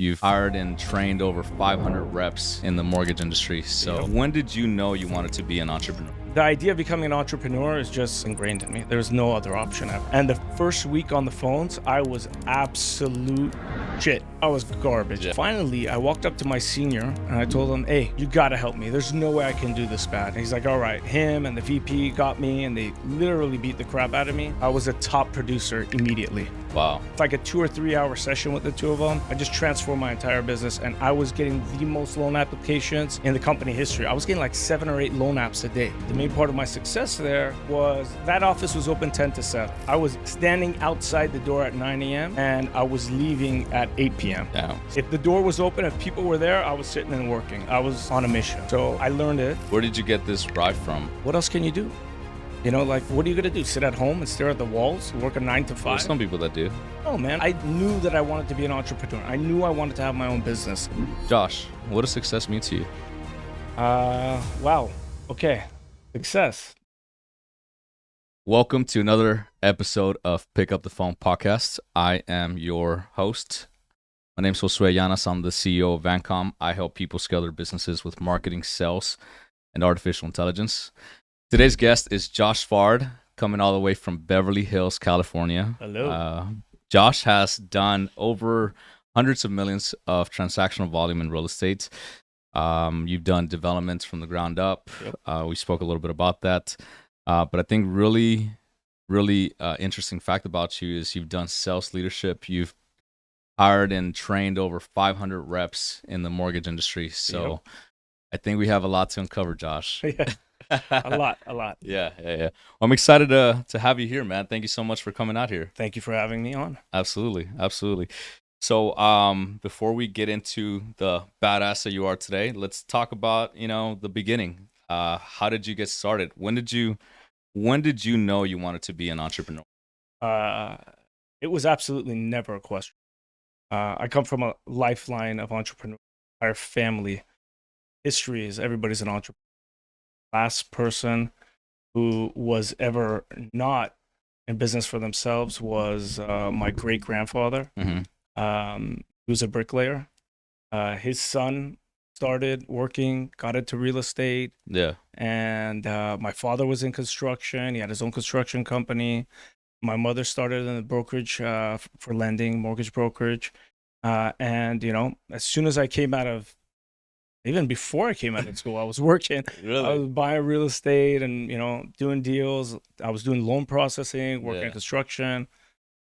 You've hired and trained over 500 reps in the mortgage industry. So when did you know you wanted to be an entrepreneur? The idea of becoming an entrepreneur is just ingrained in me. There's no other option ever. And the first week on the phones, I was absolute shit. I was garbage. Yeah. Finally, I walked up to my senior and I told him, hey, you gotta help me. There's no way I can do this bad. And he's like, all right. Him and the VP got me and they literally beat the crap out of me. I was a top producer immediately. Wow. It's like a 2 or 3 hour session with the two of them. I just transformed my entire business and I was getting the most loan applications in the company history. I was getting like 7 or 8 loan apps a day. The main part of my success there was that office was open 10 to 7. I was standing outside the door at 9 a.m. and I was leaving at 8 p.m. Damn. If the door was open, if people were there, I was sitting and working. I was on a mission. So I learned it. Where did you get this drive from? What else can you do? You know, like, what are you going to do? Sit at home and stare at the walls, work a 9 to 5? There's some people that do. Oh, man. I knew that I wanted to be an entrepreneur. I knew I wanted to have my own business. Josh, what does success mean to you? Wow. Okay. Success. Welcome to another episode of Pick Up the Phone podcast. I am your host. My name is Josue Llanas. I'm the CEO of Vancom. I help people scale their businesses with marketing, sales, and artificial intelligence. Today's guest is Josh Fard, coming all the way from Beverly Hills, California. Hello. Josh has done over hundreds of millions of transactional volume in real estate. You've done developments from the ground up. Yep. We spoke a little bit about that. But I think really interesting fact about you is you've done sales leadership. You've hired and trained over 500 reps in the mortgage industry. So Yep. I think we have a lot to uncover, Josh. Yeah. A lot. Yeah. Well, I'm excited to have you here, man. Thank you so much for coming out here. Thank you for having me on. Absolutely. So before we get into the badass that you are today, let's talk about, the beginning. How did you get started? When did you know you wanted to be an entrepreneur? It was absolutely never a question. I come from a lifeline of entrepreneurs. Our family history is everybody's an entrepreneur. Last person who was ever not in business for themselves was my great grandfather. Mm-hmm. He was a bricklayer. His son started working, got into real estate. Yeah. And my father was in construction. He had his own construction company. My mother started in the brokerage for lending, mortgage brokerage. And, as soon as I came out of, even before I came out of school, I was working. Really? I was buying real estate and, doing deals. I was doing loan processing, working in construction.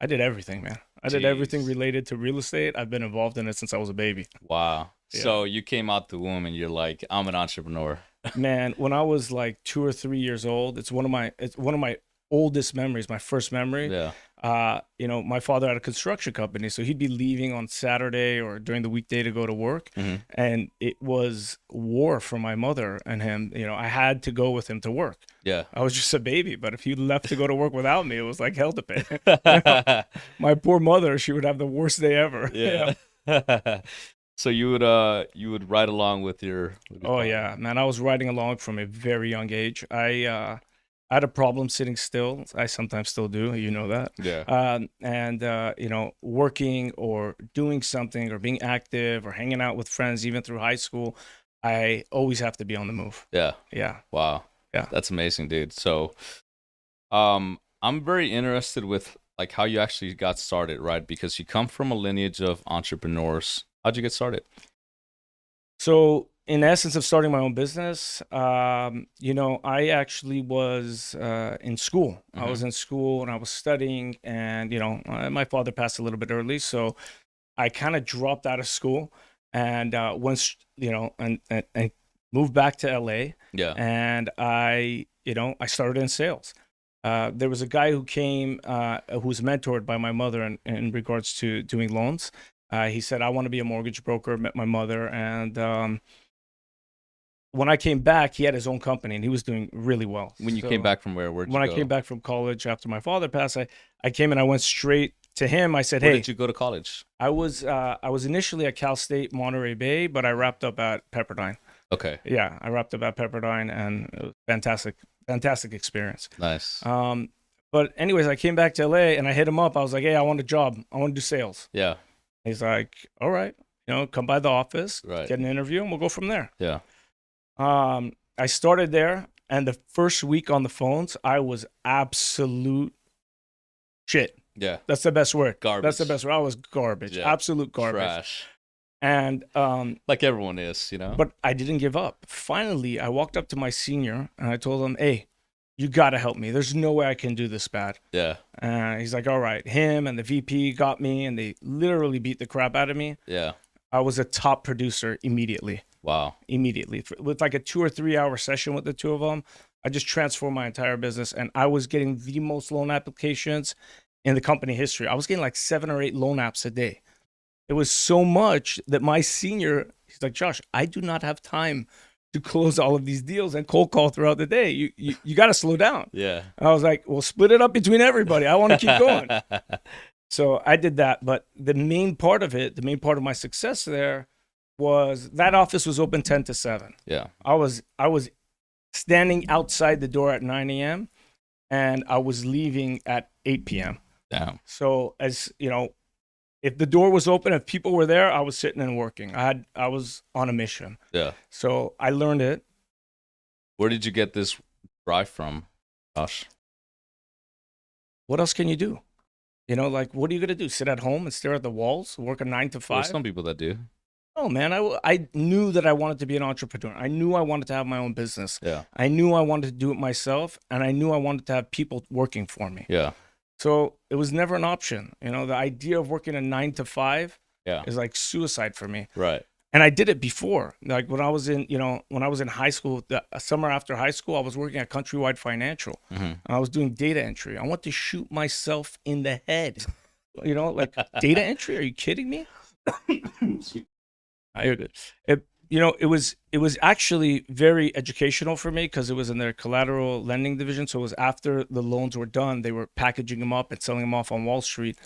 I did everything, man. I did everything related to real estate. I've been involved in it since I was a baby. Wow. Yeah. So you came out the womb and you're like, I'm an entrepreneur. Man, when I was like 2 or 3 years old, it's one of my oldest memories, my first memory. Yeah. My father had a construction company, so he'd be leaving on Saturday or during the weekday to go to work. Mm-hmm. And it was war for my mother and him. I had to go with him to work. Yeah. I was just a baby, but if he left to go to work without me, it was like hell to pay. My poor mother, she would have the worst day ever. Yeah. So you would ride along with your Oh yeah, man, I was riding along from a very young age. I had a problem sitting still. I sometimes still do, you know that. Yeah. Working or doing something or being active or hanging out with friends even through high school, I always have to be on the move. Yeah. Yeah. Wow. Yeah. That's amazing, dude. So I'm very interested with like how you actually got started, right? Because you come from a lineage of entrepreneurs. How'd you get started? So in essence of starting my own business, I actually was in school. Mm-hmm. I was in school and I was studying and, my father passed a little bit early. So I kind of dropped out of school and once, and moved back to LA. Yeah. And I started in sales. There was a guy who came, who was mentored by my mother in regards to doing loans. He said, I want to be a mortgage broker, met my mother. And when I came back, he had his own company and he was doing really well. When you came back from where? Where'd you When go? I came back from college after my father passed, I came and I went straight to him. I said, Where hey, did you go to college? I was initially at Cal State Monterey Bay, but I wrapped up at Pepperdine. Okay. Yeah, I wrapped up at Pepperdine and it was fantastic experience. Nice. But anyways, I came back to LA and I hit him up. I was like, hey, I want a job. I want to do sales. Yeah. He's like, all right. come by the office, Right. get an interview, and we'll go from there. Yeah. I started there, and the first week on the phones, I was absolute shit. Yeah. That's the best word. Garbage. That's the best word. I was garbage. Yeah. Absolute garbage. Trash. And like everyone is, But I didn't give up. Finally, I walked up to my senior and I told him, "Hey, you got to help me. There's no way I can do this bad." Yeah. He's like, "All right." Him and the VP got me, and they literally beat the crap out of me. Yeah. I was a top producer immediately. Wow. Immediately. With like a 2 or 3 hour session with the two of them, I just transformed my entire business, and I was getting the most loan applications in the company history. I was getting like 7 or 8 loan apps a day. It was so much that my senior, he's like, "Josh, I do not have time to close all of these deals and cold call throughout the day. You got to slow down." Yeah. I was like, "Well, split it up between everybody. I want to keep going." So I did that. But the main part of it, the main part of my success there was that office was open 10 to 7. Yeah. I was standing outside the door at 9 a.m. and I was leaving at 8 p.m. Damn. So as you know, if the door was open, if people were there, I was sitting and working. I was on a mission. Yeah. So I learned it. Where did you get this drive from, Josh? What else can you do? Like, what are you going to do? Sit at home and stare at the walls, work a 9 to 5? There's some people that do. Oh, man, I knew that I wanted to be an entrepreneur. I knew I wanted to have my own business. Yeah. I knew I wanted to do it myself, and I knew I wanted to have people working for me. Yeah. So it was never an option. The idea of working a 9 to 5 is like suicide for me. Right. And I did it before. Like when I was in high school, the summer after high school, I was working at Countrywide Financial. Mm-hmm. And I was doing data entry. I want to shoot myself in the head. Like data entry? Are you kidding me? You're good. It was actually very educational for me because it was in their collateral lending division. So it was after the loans were done, they were packaging them up and selling them off on Wall Street.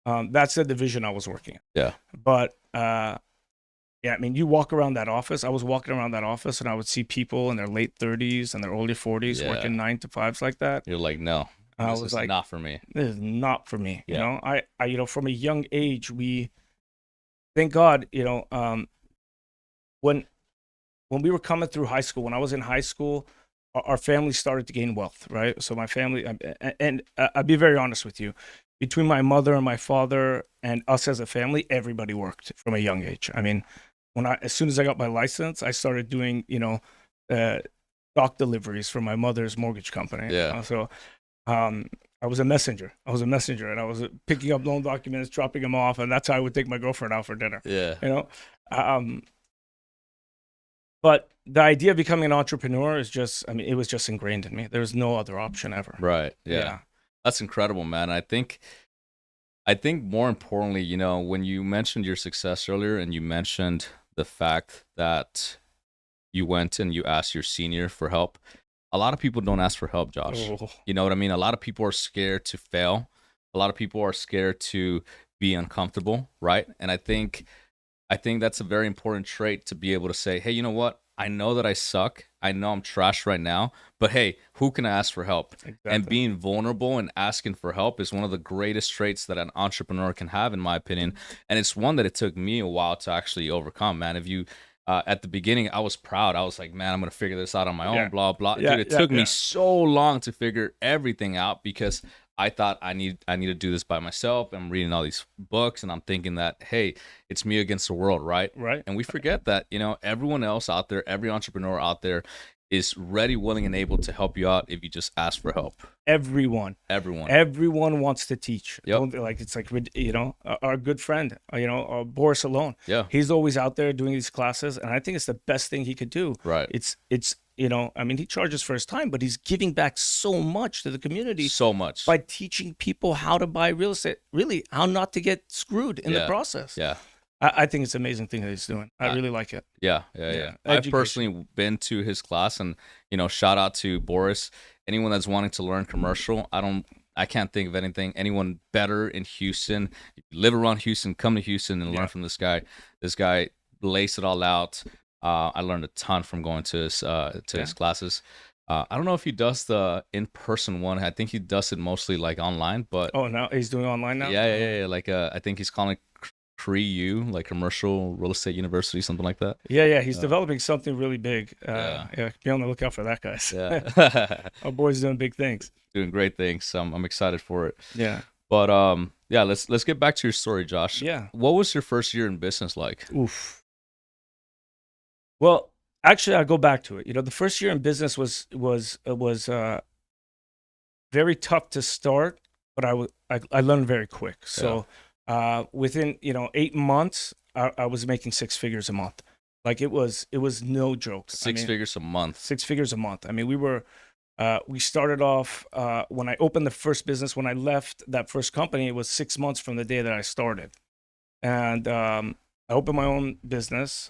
That's the division I was working in. Yeah. But yeah, I mean, you walk around that office. I was walking around that office and I would see people in their late 30s and their early 40s working 9 to 5s like that. You're like, no, this is like, not for me. This is not for me. Yeah. I from a young age, thank God, when we were coming through high school, when I was in high school, our family started to gain wealth, right? So my family, and I'll be very honest with you, between my mother and my father and us as a family, everybody worked from a young age. I mean, as soon as I got my license, I started doing, stock deliveries for my mother's mortgage company. Yeah. So I was a messenger. And I was picking up loan documents, dropping them off, and that's how I would take my girlfriend out for dinner. Yeah. But the idea of becoming an entrepreneur is just, it was just ingrained in me. There's no other option ever. Right. Yeah. That's incredible, man. I think more importantly, when you mentioned your success earlier and you mentioned the fact that you went and you asked your senior for help, a lot of people don't ask for help, Josh. Oh. You know what I mean? A lot of people are scared to fail. A lot of people are scared to be uncomfortable, right? And I think that's a very important trait to be able to say, hey, you know what? I know that I suck. I know I'm trash right now, but hey, who can I ask for help? Exactly. And being vulnerable and asking for help is one of the greatest traits that an entrepreneur can have, in my opinion. And it's one that it took me a while to actually overcome, man. If you, at the beginning, I was proud. I was like, man, I'm going to figure this out on my own, blah, blah. Dude, it took me so long to figure everything out because I thought I need to do this by myself. I'm reading all these books and I'm thinking that, hey, it's me against the world, right? Right. And we forget that, everyone else out there, every entrepreneur out there is ready, willing, and able to help you out if you just ask for help. Everyone wants to teach. Yep. It's like, our good friend, Boris alone. Yeah. He's always out there doing these classes. And I think it's the best thing he could do. Right. It's he charges for his time, but he's giving back so much to the community. So much. By teaching people how to buy real estate, really how not to get screwed in the process. Yeah. I think it's an amazing thing that he's doing. I really like it. Yeah. I've personally been to his class and, shout out to Boris. Anyone that's wanting to learn commercial, I can't think of anyone better in Houston. If you live around Houston, come to Houston and learn from this guy. This guy lays it all out. I learned a ton from going to his classes. I don't know if he does the in-person one. I think he does it mostly like online, but now he's doing online now. Yeah. Like I think he's calling it CREU, like Commercial Real Estate University, something like that. Yeah. He's developing something really big. Yeah. Be on the lookout for that, guys. Yeah. Our boy's doing big things. Doing great things. I'm excited for it. Yeah. But yeah, let's get back to your story, Josh. Yeah. What was your first year in business like? Oof. Well, actually, I'll go back to it. The first year in business was very tough to start, but I learned very quick. So within 8 months, I was making six figures a month. Like it was no joke. Six figures a month. 6 figures a month. I mean, we started off when I opened the first business. When I left that first company, it was 6 months from the day that I started, and I opened my own business.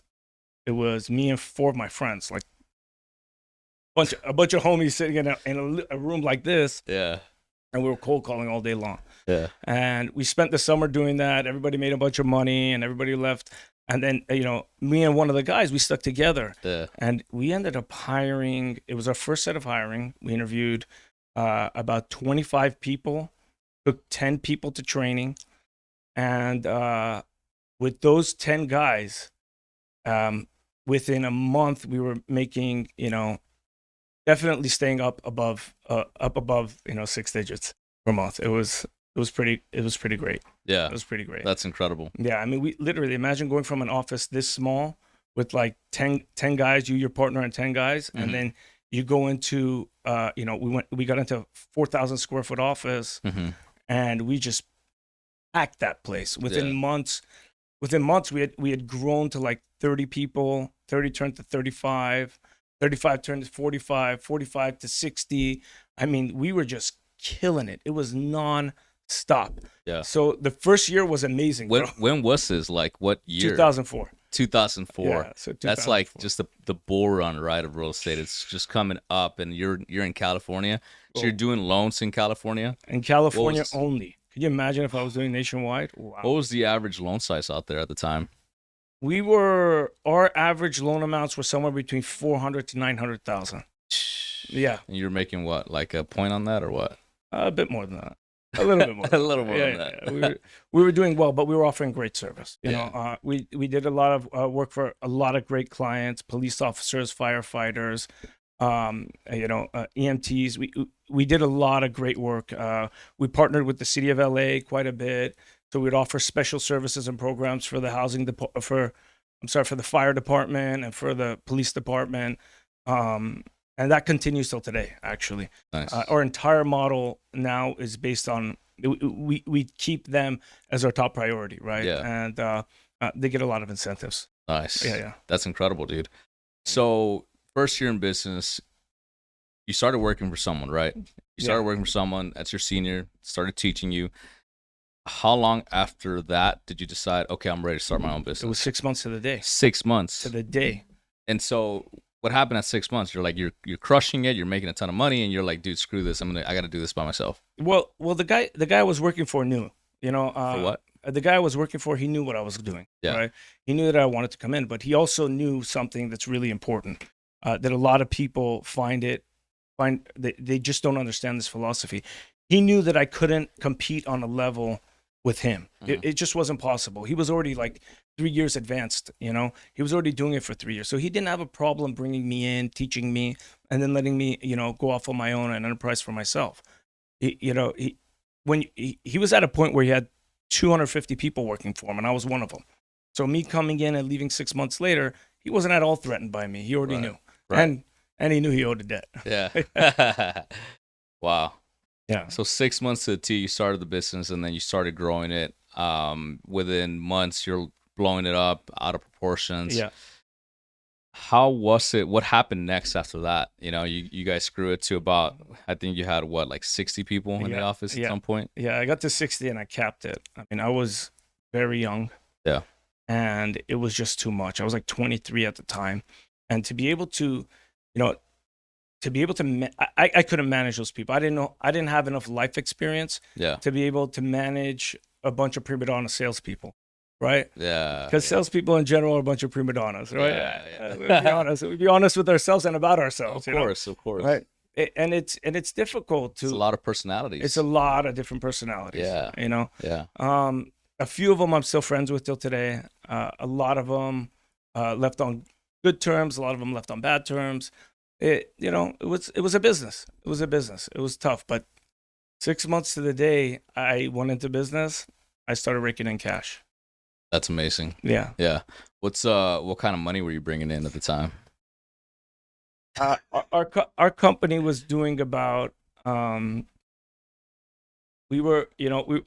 It was me and four of my friends, like a bunch of homies sitting in a room like this. Yeah. And we were cold calling all day long. Yeah. And we spent the summer doing that. Everybody made a bunch of money and everybody left. And then, me and one of the guys, we stuck together. Yeah. And we ended up hiring. It was our first set of hiring. We interviewed about 25 people, took 10 people to training. And with those 10 guys, within a month, we were making, definitely staying up above, six digits per month. It was pretty great. Yeah. It was pretty great. That's incredible. Yeah. I mean, we literally imagine going from an office this small with like 10 guys, you, your partner, and 10 guys. Mm-hmm. And then you go into, we got into 4,000 square foot office Mm-hmm. and we just packed that place within months. Within months, we had grown to like 30 people, 30 turned to 35, 35 turned to 45, 45 to 60. I mean, we were just killing it. It was non-stop. Yeah. So the first year was amazing. When was this? Like what year? 2004. 2004. Yeah, so 2004. That's like just the bull run, right, of real estate. It's just coming up, and you're in California, so you're doing loans in California. In California only. Could you imagine if I was doing nationwide? Wow. What was the average loan size out there at the time? Our average loan amounts were somewhere between 400 to 900,000. Yeah. And you're making what, like a point on that, or what? A bit more than that. A little bit more. A little more than that. Yeah. We were doing well, but we were offering great service. We did a lot of work for a lot of great clients, police officers, firefighters, EMTs. We did a lot of great work. We partnered with the city of LA quite a bit. So we'd offer special services and programs for the for the fire department and for the police department. And that continues till today, actually. Nice. Our entire model now is based on, we keep them as our top priority, right? Yeah. And they get a lot of incentives. Nice. Yeah. That's incredible, dude. So first year in business, you started working for someone, right? You started working for someone, that's your senior, started teaching you. How long after that did you decide, okay, I'm ready to start my own business? It was 6 months to the day. 6 months. To the day. And so what happened at 6 months? You're like, you're crushing it, you're making a ton of money, and you're like, dude, screw this. I got to do this by myself. Well, the guy I was working for knew, for what? The guy I was working for, he knew what I was doing. Yeah. Right? He knew that I wanted to come in, but he also knew something that's really important, that a lot of people they just don't understand this philosophy. He knew that I couldn't compete on a level with him. Mm-hmm. It just wasn't possible. He was already like 3 years advanced, he was already doing it for 3 years. So he didn't have a problem bringing me in, teaching me, and then letting me, go off on my own and enterprise for myself. He was at a point where he had 250 people working for him, and I was one of them. So me coming in and leaving 6 months later, he wasn't at all threatened by me. He already knew. Right. And he knew he owed a debt. Yeah. Wow. Yeah. So 6 months to the T, you started the business, and then you started growing it. Within months, you're blowing it up out of proportions. Yeah. How was it? What happened next after that? You guys grew it to about, I think you had like 60 people in the office at some point? Yeah, I got to 60 and I capped it. I mean, I was very young. Yeah. And it was just too much. I was like 23 at the time. And to be able to, I couldn't manage those people. I didn't have enough life experience to be able to manage a bunch of prima donna salespeople, right? Yeah. Because salespeople in general are a bunch of prima donnas, right? Yeah. We'll be honest with ourselves and about ourselves. Of course. Right. And it's difficult to. It's a lot of personalities. It's a lot of different personalities. Yeah. Yeah. A few of them I'm still friends with till today. A lot of them left on good terms. A lot of them left on bad terms. It was a business. It was a business. It was tough, but 6 months to the day I went into business, I started raking in cash. That's amazing. Yeah. Yeah. What kind of money were you bringing in at the time? Our company was doing about we were we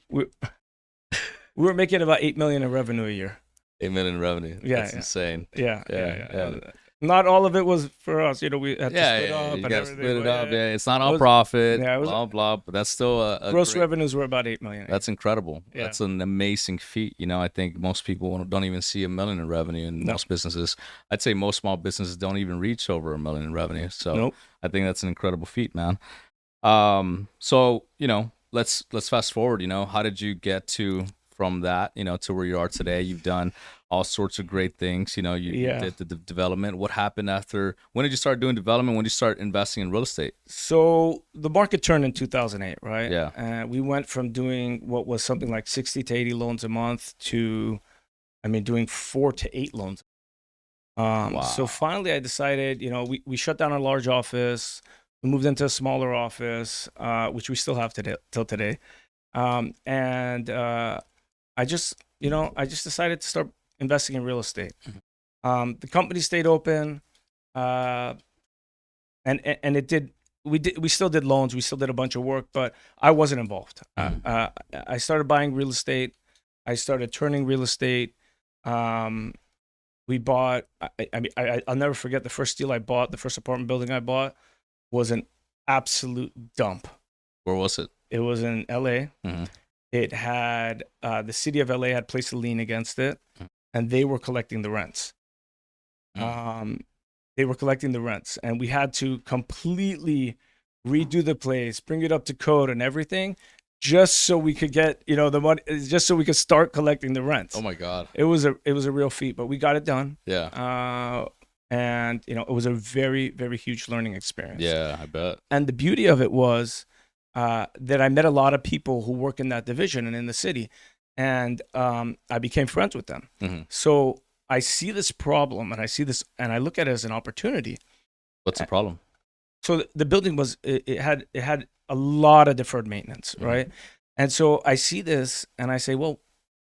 were making about 8 million in revenue a year. 8 million in revenue. Yeah, That's yeah. insane. Yeah. Not all of it was for us. We had to split up You and gotta everything. split it but up. yeah, Yeah, it's not it all was profit. yeah, it was Blah blah. But that's still a gross great. revenues were about 8 million. That's incredible. Yeah. That's an amazing feat. I think most people don't even see 1 million in revenue in No. most businesses. I'd say most small businesses don't even reach over 1 million in revenue. So Nope. I think that's an incredible feat, man. So let's fast forward. How did you get from that, to where you are today? You've done all sorts of great things. You Yeah. did the development. What happened after? When did you start doing development? When did you start investing in real estate? So the market turned in 2008, right? Yeah. And we went from doing what was something like 60 to 80 loans a month to, doing 4 to 8 loans. Wow. So finally I decided, we shut down our large office. We moved into a smaller office, which we still have today, till today. And I just decided to start investing in real estate. The company stayed open, and it did. We still did loans. We still did a bunch of work, but I wasn't involved. I started buying real estate. I started turning real estate. We bought. I'll never forget the first deal I bought. The first apartment building I bought was an absolute dump. Where was it? It was in LA. Mm-hmm. It had the city of LA had placed a lien against it, and they were collecting the rents. They were collecting the rents, and we had to completely redo the place, bring it up to code and everything, just so we could get the money, just so we could start collecting the rents. Oh my God! It was a real feat, but we got it done. Yeah. And it was a very, very huge learning experience. Yeah, I bet. And the beauty of it was that I met a lot of people who work in that division and in the city, and I became friends with them. Mm-hmm. So I see this problem, and I look at it as an opportunity. What's the problem? So the building it had a lot of deferred maintenance, right? And so I see this, and I say, well,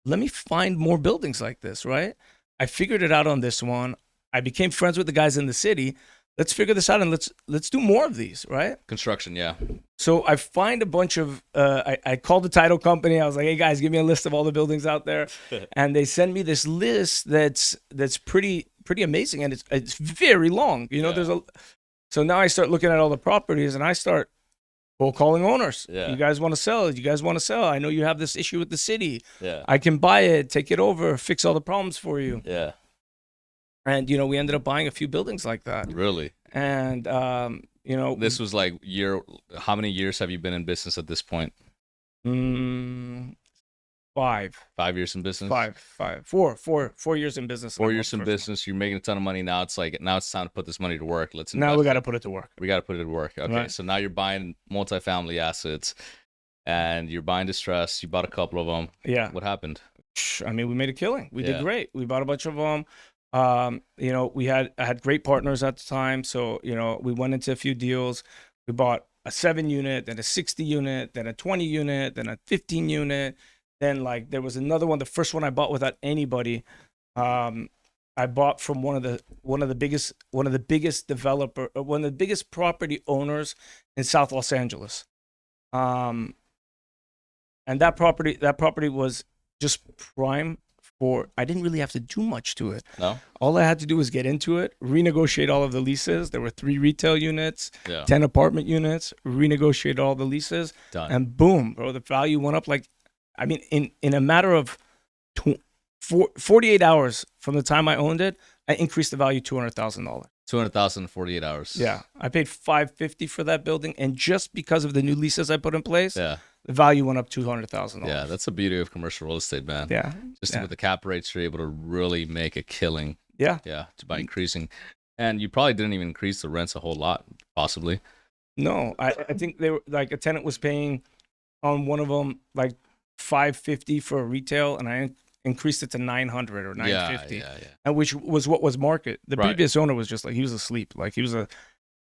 let me find more buildings like this, right? I figured it out on this one. I became friends with the guys in the city. Let's figure this out, and let's do more of these, right? Construction, yeah. So I find a bunch of I called the title company. I was like, hey guys, give me a list of all the buildings out there, and they send me this list that's pretty amazing, and it's very long. So now I start looking at all the properties, and I start cold calling owners. Yeah. You guys want to sell? You guys want to sell? I know you have this issue with the city. Yeah. I can buy it, take it over, fix all the problems for you. Yeah. And we ended up buying a few buildings like that. Really? And this was like how many years have you been in business at this point? 5. 5 years in business? 4 years in business. 4 years in business. You're making a ton of money now. It's like, now it's time to put this money to work. Now we got to put it to work. We got to put it to work. Okay. Right. So now you're buying multifamily assets, and you're buying distress. You bought a couple of them. Yeah. What happened? We made a killing. We did great. We bought a bunch of them. I had great partners at the time. So, we went into a few deals. We bought a 7 unit, then a 60 unit, then a 20 unit, then a 15 unit. Then there was another one. The first one I bought without anybody. I bought from one of the biggest property owners in South Los Angeles. And that property was just prime for, I didn't really have to do much to it. No? All I had to do was get into it, renegotiate all of the leases. There were 3 retail units, 10 apartment units, renegotiate all the leases. Done. And boom, bro, the value went up in a matter of 48 hours from the time I owned it, I increased the value $200,000. $200,000 in 48 hours. Yeah. I paid $550 for that building, and just because of the new leases I put in place, Yeah. the value went up $200,000. Yeah, that's the beauty of commercial real estate, man. Yeah. Just with the cap rates, you're able to really make a killing. Yeah. Yeah, by increasing. And you probably didn't even increase the rents a whole lot, possibly. No, I think they were a tenant was paying on one of them 550 for a retail, and I increased it to 900 or 950, yeah. and which was what was market. The Right. previous owner was just like, he was asleep. Like he was a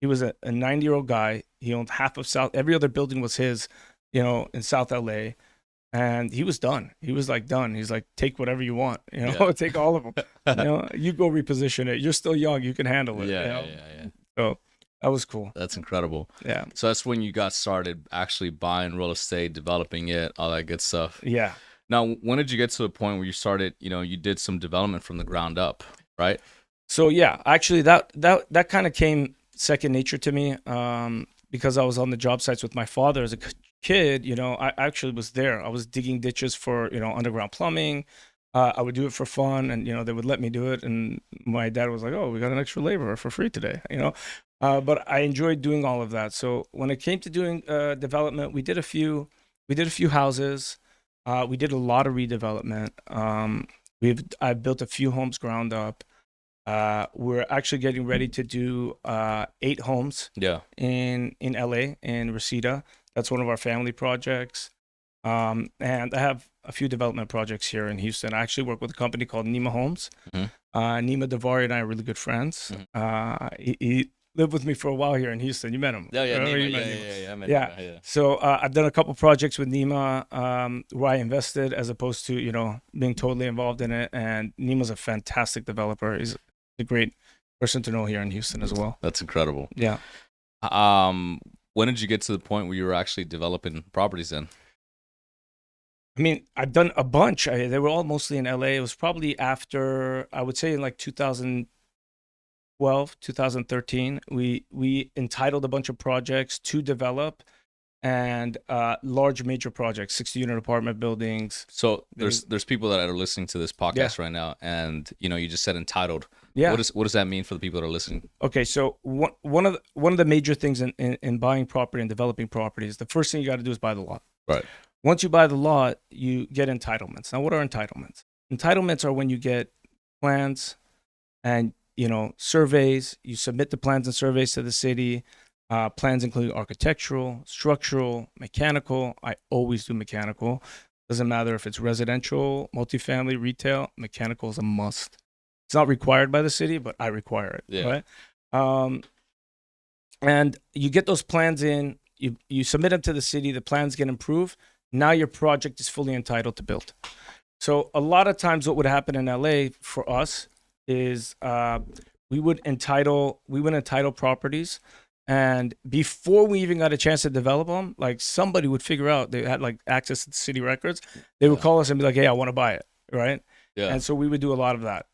90-year-old guy. He owned half of South. Every other building was his, in South LA. And he was done. He was like done. He's like, take whatever you want, Yeah. take all of them. You go reposition it. You're still young. You can handle it. Yeah. So that was cool. That's incredible. Yeah. So that's when you got started actually buying real estate, developing it, all that good stuff. Yeah. Now, when did you get to the point where you started, you did some development from the ground up, right? So yeah, actually that kind of came second nature to me, because I was on the job sites with my father as a kid. I actually was there. I was digging ditches for underground plumbing. I would do it for fun, and they would let me do it. And my dad was like, "Oh, we got an extra laborer for free today," But I enjoyed doing all of that. So when it came to doing development, we did a few houses. We did a lot of redevelopment. I built a few homes ground up. We're actually getting ready to do 8 homes. Yeah. In LA, in Reseda. That's one of our family projects. And I have a few development projects here in Houston. I actually work with a company called Nima Homes. Mm-hmm. Nima Davari and I are really good friends. Mm-hmm. He lived with me for a while here in Houston. You met him. Yeah, Right? Nima, You met Nima. I met Yeah. Nima, yeah. So I've done a couple projects with Nima, where I invested as opposed to being totally involved in it. And Nima's a fantastic developer. He's a great person to know here in Houston as well. That's incredible. Yeah. When did you get to the point where you were actually developing properties then? I mean, I've done a bunch. They were all mostly in LA. It was probably after, I would say, in like 2012, 2013, we entitled a bunch of projects to develop, and large major projects, 60-unit apartment buildings. So there's people that are listening to this podcast right now, and you just said entitled. Yeah. What does that mean for the people that are listening? Okay, so one of the major things in buying property and developing properties, the first thing you got to do is buy the lot. Right. Once you buy the lot, you get entitlements. Now, what are entitlements? Entitlements are when you get plans and surveys. You submit the plans and surveys to the city. Plans include architectural, structural, mechanical. I always do mechanical. Doesn't matter if it's residential, multifamily, retail. Mechanical is a must. It's not required by the city, but I require it. Yeah. Right. And you get those plans in. You submit them to the city. The plans get approved. Now your project is fully entitled to build. So a lot of times, what would happen in LA for us is we would entitle properties. And before we even got a chance to develop them, like somebody would figure out they had like access to the city records. They would call us and be like, "Hey, I want to buy it," right? Yeah. And so we would do a lot of that.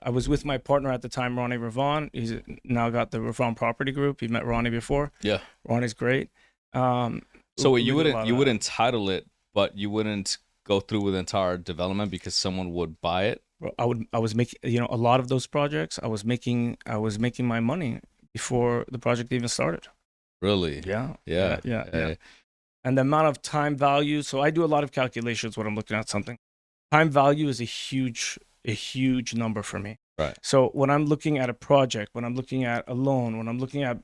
I was with my partner at the time, Ronnie Ravon. He's now got the Ravon Property Group. You met Ronnie before. Yeah. Ronnie's great. So you would entitle it, but you wouldn't go through with entire development because someone would buy it. I was making a lot of those projects. I was making my money before the project even started. Really? Yeah. Yeah. And the amount of time value. So I do a lot of calculations when I'm looking at something. Time value is a huge number for me. Right. So when I'm looking at a project, when I'm looking at a loan, when I'm looking at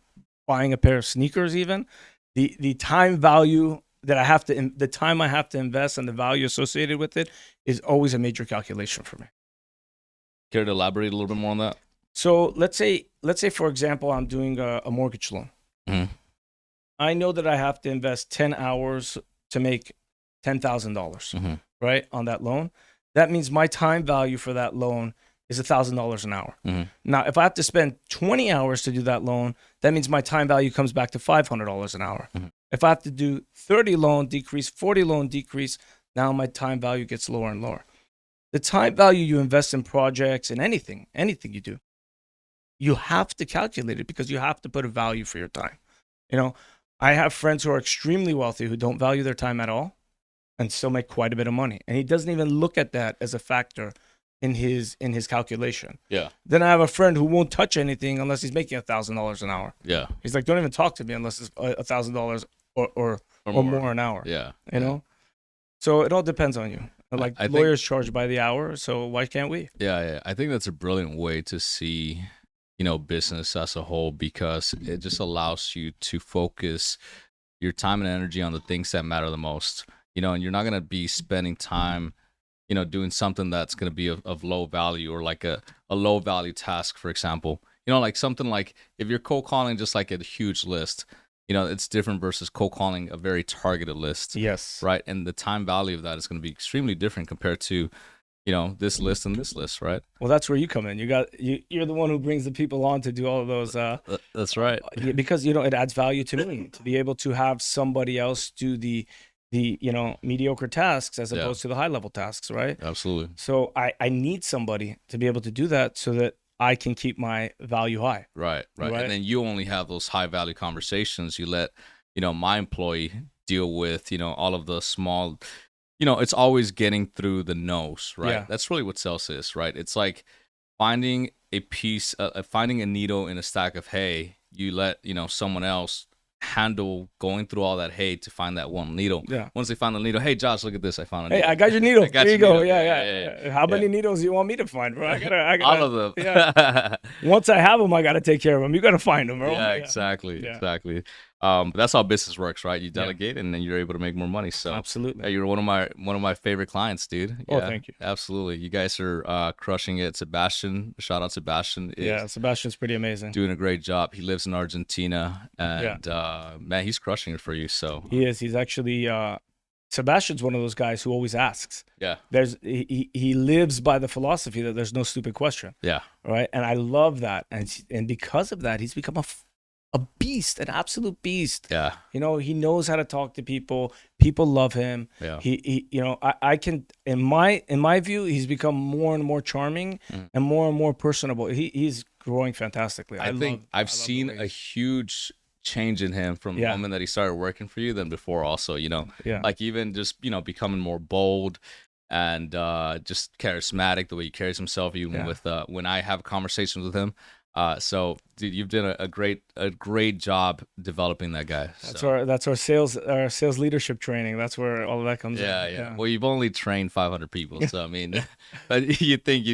buying a pair of sneakers, even the time value that the time I have to invest and the value associated with it is always a major calculation for me. Care to elaborate a little bit more on that? So let's say for example, I'm doing a mortgage loan. Mm-hmm. I know that I have to invest 10 hours to make $10,000, mm-hmm. right, on that loan. That means my time value for that loan is $1,000 an hour. Mm-hmm. Now, if I have to spend 20 hours to do that loan, that means my time value comes back to $500 an hour. Mm-hmm. If I have to do 30 loan decrease, 40 loan decrease, now my time value gets lower and lower. The time value you invest in projects and anything you do, you have to calculate it because you have to put a value for your time. I have friends who are extremely wealthy who don't value their time at all and still make quite a bit of money. And he doesn't even look at that as a factor in his calculation. Yeah. Then I have a friend who won't touch anything unless he's making $1,000 an hour. Yeah. He's like, don't even talk to me unless it's $1,000 or more an hour. Yeah. You know? So it all depends on you. Like I lawyers charge by the hour, so why can't we? Yeah. I think that's a brilliant way to see, business as a whole, because it just allows you to focus your time and energy on the things that matter the most. and you're not going to be spending time, doing something that's going to be of low value, or like a low value task, for example. Like something like if you're cold calling just like a huge list, it's different versus cold calling a very targeted list. Yes. Right. And the time value of that is going to be extremely different compared to, this list and this list, right? Well, that's where you come in. You're the one who brings the people on to do all of those. That's right. Because it adds value to me to be able to have somebody else do the mediocre tasks as opposed to the high level tasks, right? Absolutely. So I need somebody to be able to do that so that I can keep my value high. Right. And then you only have those high value conversations. You let, my employee deal with, all of the small, it's always getting through the no's, right? Yeah. That's really what sales is, right? It's like finding finding a needle in a stack of hay. You let, someone else handle going through all that hay to find that one needle. Yeah. Once they find the needle, hey Josh, look at this, I found a needle. Hey, I got your needle. There you go. Yeah. How many Yeah. needles do you want me to find, bro? I gotta All of them. Yeah. Once I have them, I gotta take care of them. You gotta find them, bro. Yeah, exactly. But that's how business works, right? You delegate, and then you're able to make more money. So absolutely. You're one of my favorite clients, dude. Oh, thank you. Absolutely. You guys are crushing it. Sebastian, shout out Sebastian. Sebastian's pretty amazing. Doing a great job. He lives in Argentina, and man, he's crushing it for you. So he is. He's actually Sebastian's one of those guys who always asks. Yeah. He lives by the philosophy that there's no stupid question. Yeah. Right. And I love that. And because of that, he's become a beast, an absolute beast. Yeah. He knows how to talk to people. People love him. Yeah. He I can, in my view, he's become more and more charming and more personable. He's growing fantastically. I think I've seen a huge change in him from the moment that he started working for you than before also, like even just, becoming more bold and just charismatic, the way he carries himself, even with when I have conversations with him. So dude, you've done a great job developing that guy. That's our sales leadership training. That's where all of that comes in. Yeah. Well, you've only trained 500 people, so I mean, but you think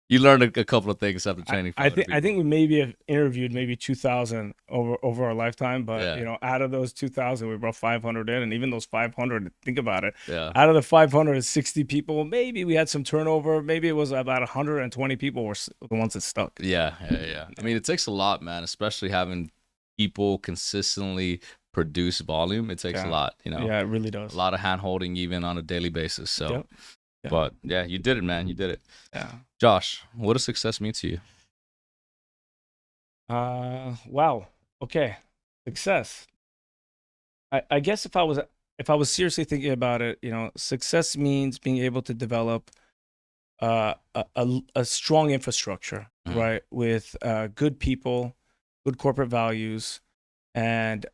you learned a couple of things after training. I think we maybe have interviewed maybe 2,000 over our lifetime, but out of those 2,000, we brought 500 in, and even those 500, think about it. Yeah. Out of the 560 people, maybe we had some turnover. Maybe it was about 120 people were the ones that stuck. Yeah. I mean, it takes a lot, man, especially having people consistently produce volume. It takes a lot, Yeah, it really does. A lot of hand holding even on a daily basis. So. Yeah. But yeah, you did it, man. You did it. Yeah. Josh, what does success mean to you? Wow. Okay. Success. I guess if I was seriously thinking about it, success means being able to develop a strong infrastructure, right? With good people, good corporate values, and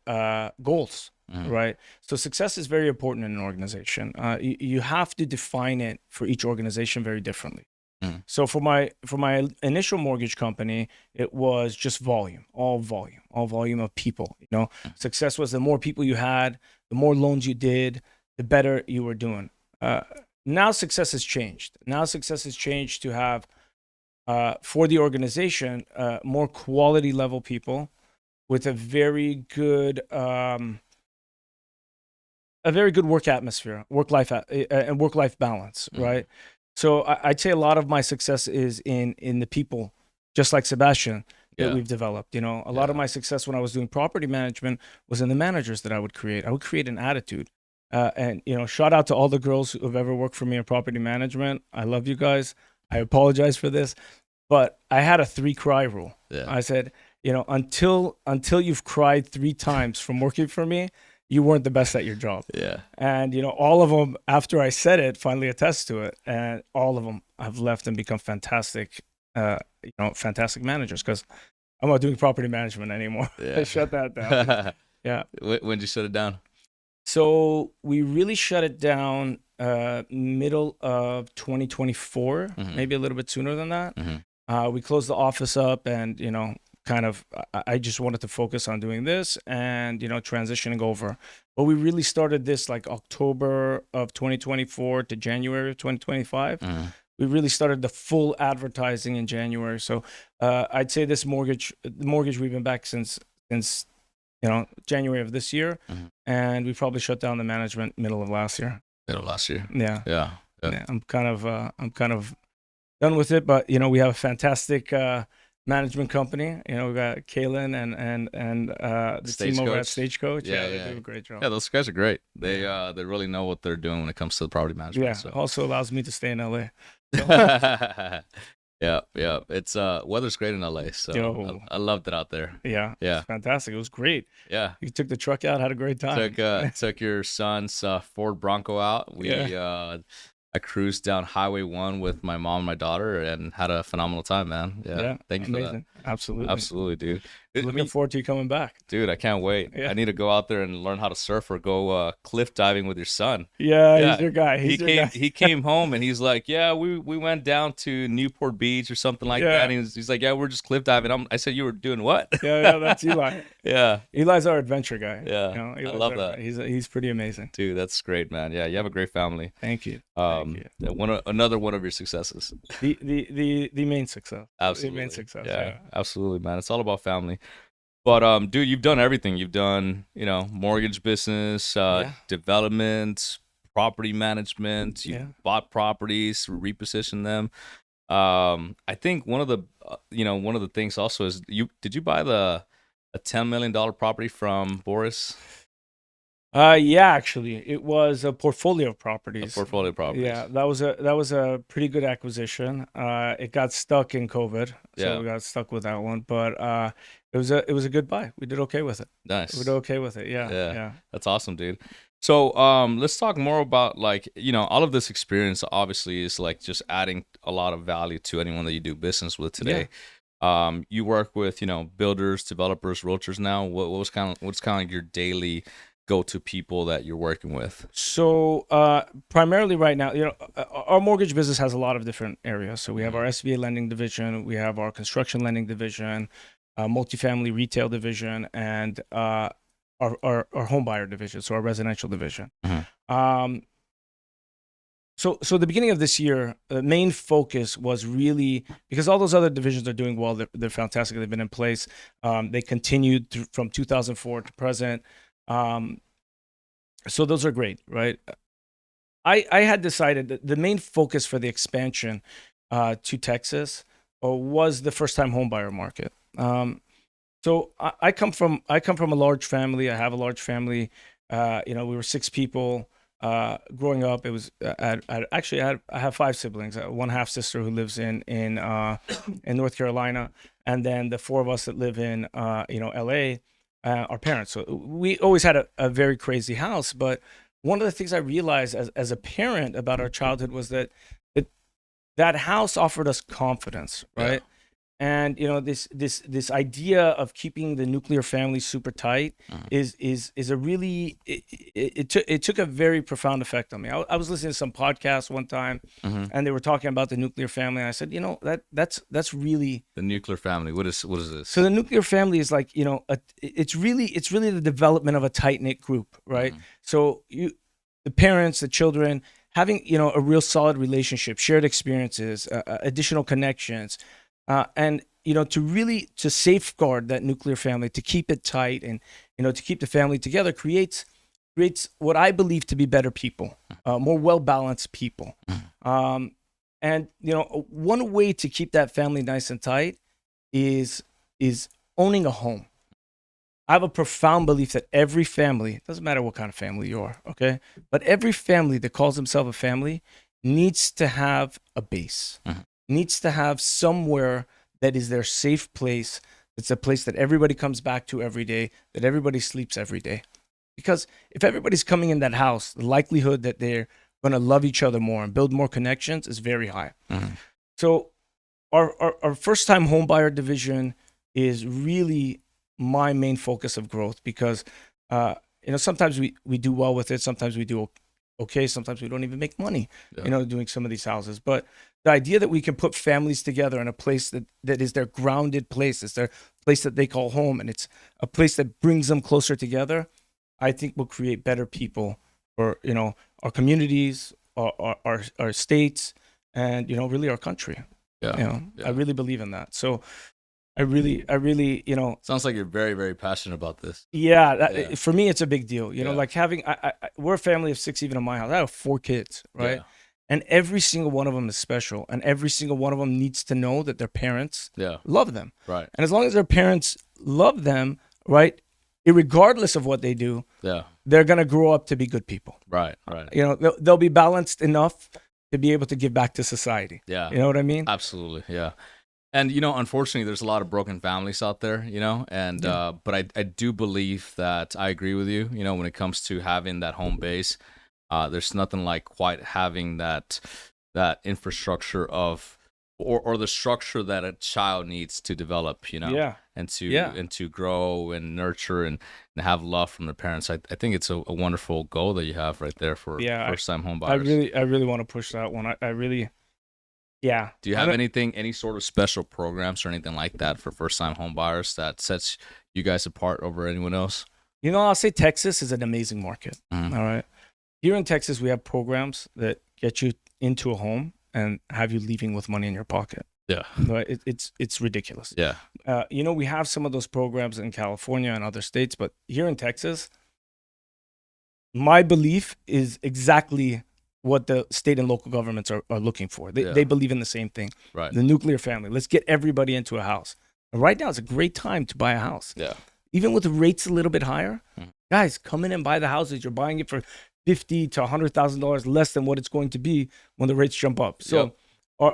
goals. Right. So success is very important in an organization. You have to define it for each organization very differently. So for my initial mortgage company, it was just all volume of people. Success was the more people you had, the more loans you did, the better you were doing. Now success has changed. To have for the organization more quality level people with a very good work atmosphere, work-life balance, right? So I'd say a lot of my success is in the people, just like Sebastian, that we've developed. A lot of my success when I was doing property management was in the managers that I would create. I would create an attitude. And shout out to all the girls who have ever worked for me in property management. I love you guys. I apologize for this, but I had a 3-cry rule. Yeah. I said, until you've cried 3 times from working for me, you weren't the best at your job. Yeah. And, all of them, after I said it, finally attest to it. And all of them have left and become fantastic, fantastic managers, because I'm not doing property management anymore. Yeah. I shut that down. Yeah. When did you shut it down? So we really shut it down middle of 2024, maybe a little bit sooner than that. We closed the office up and, I just wanted to focus on doing this and, transitioning over. But we really started this like October of 2024 to January of 2025. We really started the full advertising in January. So I'd say the mortgage we've been back since January of this year, and we probably shut down the management middle of last year. Middle of last year. Yeah. Yeah. Yeah. Yeah, I'm kind of done with it, but we have a fantastic management company. We got Kalen and the team over at Stagecoach. Stagecoach. Yeah, They yeah. do a great job. Yeah, those guys are great. They really know what they're doing when it comes to the property management. Yeah, So. also allows me to stay in LA. So. Yeah, yeah. It's weather's great in LA, so Yo. I loved it out there. Yeah, Yeah. it's fantastic. It was great. Yeah. You took the truck out, had a great time. Took your son's Ford Bronco out. I cruised down Highway 1 with my mom and my daughter and had a phenomenal time, man. Yeah. Thank you for that. Absolutely. Absolutely, dude. Looking forward to you coming back. Dude, I can't wait. Yeah. I need to go out there and learn how to surf or go cliff diving with your son. Yeah, he's your guy. He came home and he's like, yeah, we went down to Newport Beach or something like that. And he's like, yeah, we're just cliff diving. I said, you were doing what? Yeah, that's Eli. Yeah. Eli's our adventure guy. Yeah. I love that. He's pretty amazing. Dude, that's great, man. Yeah, you have a great family. Thank you. Another one of your successes. The main success. Absolutely. The main success. Yeah, absolutely, man. It's all about family. But dude, you've done everything. You've done, mortgage business, development, property management. You've bought properties, repositioned them. I think one of the things also is did you buy a $10 million property from Boris? Yeah, actually, it was a portfolio of properties. Yeah, that was a pretty good acquisition. It got stuck in COVID, so we got stuck with that one. But it was a good buy. We did okay with it. Nice. We did okay with it. Yeah. That's awesome, dude. So let's talk more about all of this experience. Obviously, is like just adding a lot of value to anyone that you do business with today. Yeah. You work with builders, developers, realtors now. What's kind of your daily go-to people that you're working with? So primarily right now, our mortgage business has a lot of different areas. So we have our SBA lending division, we have our construction lending division, multifamily retail division, and our home buyer division, so our residential division. So the beginning of this year, the main focus was really, because all those other divisions are doing well, they're fantastic, they've been in place. They continued from 2004 to present. So those are great, right? I had decided that the main focus for the expansion to Texas was the first-time homebuyer market. So I come from a large family. I have a large family. We were 6 people growing up. It was I have 5 siblings. One half sister who lives in North Carolina, and then the 4 of us that live in LA. Our parents. So we always had a very crazy house. But one of the things I realized as a parent about our childhood was that house offered us confidence, right? Yeah. And this idea of keeping the nuclear family super tight is a really it took a very profound effect on me. I was listening to some podcast one time, and they were talking about the nuclear family, and I said, that's really the nuclear family. What is this? So the nuclear family is like it's really the development of a tight knit group, right? So the parents, the children, having a real solid relationship, shared experiences, additional connections. And to safeguard that nuclear family, to keep it tight, and to keep the family together creates what I believe to be better people, more well balanced people. And one way to keep that family nice and tight is owning a home. I have a profound belief that every family, doesn't matter what kind of family you are, okay, but every family that calls themselves a family needs to have a base. Needs to have somewhere that is their safe place. It's a place that everybody comes back to every day, that everybody sleeps every day. Because if everybody's coming in that house, the likelihood that they're going to love each other more and build more connections is very high. So our first-time homebuyer division is really my main focus of growth, because sometimes we do well with it, sometimes we do okay, sometimes we don't even make money, doing some of these houses. But the idea that we can put families together in a place that is their grounded place, it's their place that they call home, and it's a place that brings them closer together, I think will create better people for, our communities, our states, and, really our country. I really believe in that. So I really, Sounds like you're very, very passionate about this. yeah, Yeah. for me, it's a big deal. Yeah. Like having, we're a family of 6, even in my house. I have 4 kids, right? Yeah. And every single one of them is special, and every single one of them needs to know that their parents Yeah. love them. Right. And as long as their parents love them, right, regardless of what they do, Yeah. they're gonna grow up to be good people. Right. Right. They'll be balanced enough to be able to give back to society. Yeah. You know what I mean? Absolutely. Yeah. And unfortunately, there's a lot of broken families out there. And Yeah. but I do believe that I agree with you. When it comes to having that home base, there's nothing like quite having that infrastructure of or the structure that a child needs to develop. Yeah. And to Yeah. and to grow and nurture and have love from their parents. I think it's a wonderful goal that you have right there for Yeah, first time home I buyers. really want to push that one. I really, yeah. Do you I have don't- any sort of special programs or anything like that for first time home buyers that sets you guys apart over anyone else? I'll say Texas is an amazing market. Mhm. All right. Here in Texas, we have programs that get you into a home and have you leaving with money in your pocket. Yeah. Right? It's ridiculous. Yeah. We have some of those programs in California and other states, but here in Texas, my belief is exactly what the state and local governments are looking for. Yeah. They believe in the same thing. Right. The nuclear family. Let's get everybody into a house. And right now, it's a great time to buy a house. Yeah. Even with the rates a little bit higher, Mhm. guys, come in and buy the houses. You're buying it for $50,000 to $100,000 less than what it's going to be when the rates jump up. So Yep.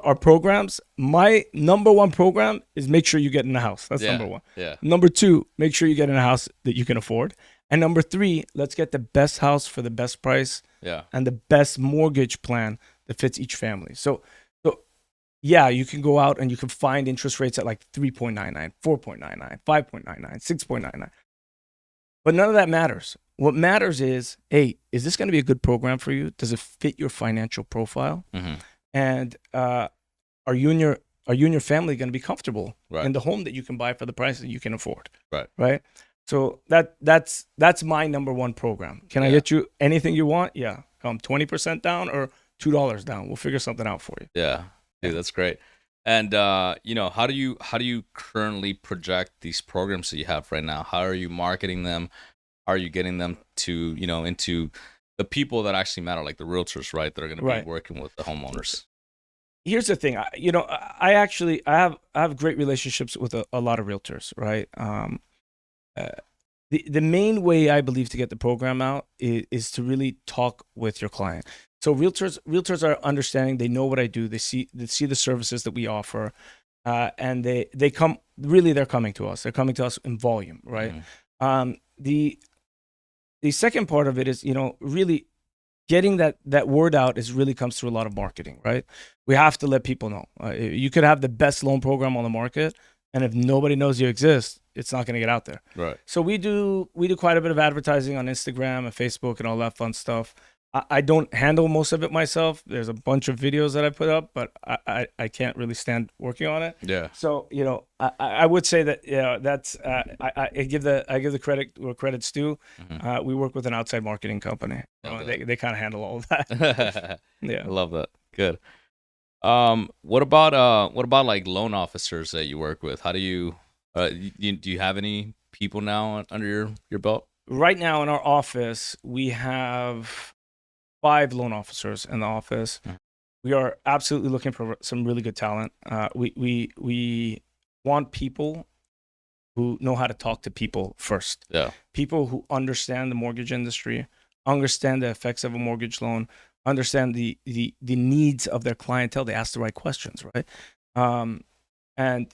our programs, my number one program is make sure you get in a house. That's Yeah. number one. Yeah. Number two, make sure you get in a house that you can afford. And number three, let's get the best house for the best price Yeah. and the best mortgage plan that fits each family. So yeah, you can go out and you can find interest rates at like 3.99, 4.99, 5.99, 6.99. But none of that matters. What matters is, hey, is this going to be a good program for you? Does it fit your financial profile? Mm-hmm. And are you and your family going to be comfortable Right. in the home that you can buy for the price that you can afford? Right. Right. So that's my number one program. Can I Yeah. get you anything you want? Yeah. Come 20% down or $2 down. We'll figure something out for you. Yeah. Dude, that's great. And how do you currently project these programs that you have right now? How are you marketing them? How are you getting them to, into the people that actually matter, like the realtors, right? That are going to Right. be working with the homeowners. Here's the thing. I have great relationships with a lot of realtors, right? The main way I believe to get the program out is to really talk with your client. So realtors are understanding. They know what I do. They see the services that we offer, and they come. Really, they're coming to us. They're coming to us in volume, right? Mhm. The second part of it is really getting that word out really comes through a lot of marketing, right? We have to let people know. You could have the best loan program on the market, and if nobody knows you exist, it's not going to get out there. Right. So we do quite a bit of advertising on Instagram and Facebook and all that fun stuff. I don't handle most of it myself. There's a bunch of videos that I put up, but I can't really stand working on it. Yeah. So I would say that that's I give the credit where credit's due. Mhm. We work with an outside marketing company. Okay. They kind of handle all of that. I Yeah. love that. Good. What about like loan officers that you work with? How do you do you have any people now under your belt? Right now in our office, we have 5 loan officers in the office. Mhm. We are absolutely looking for some really good talent. We want people who know how to talk to people first. Yeah. People who understand the mortgage industry, understand the effects of a mortgage loan, understand the needs of their clientele. They ask the right questions, right? And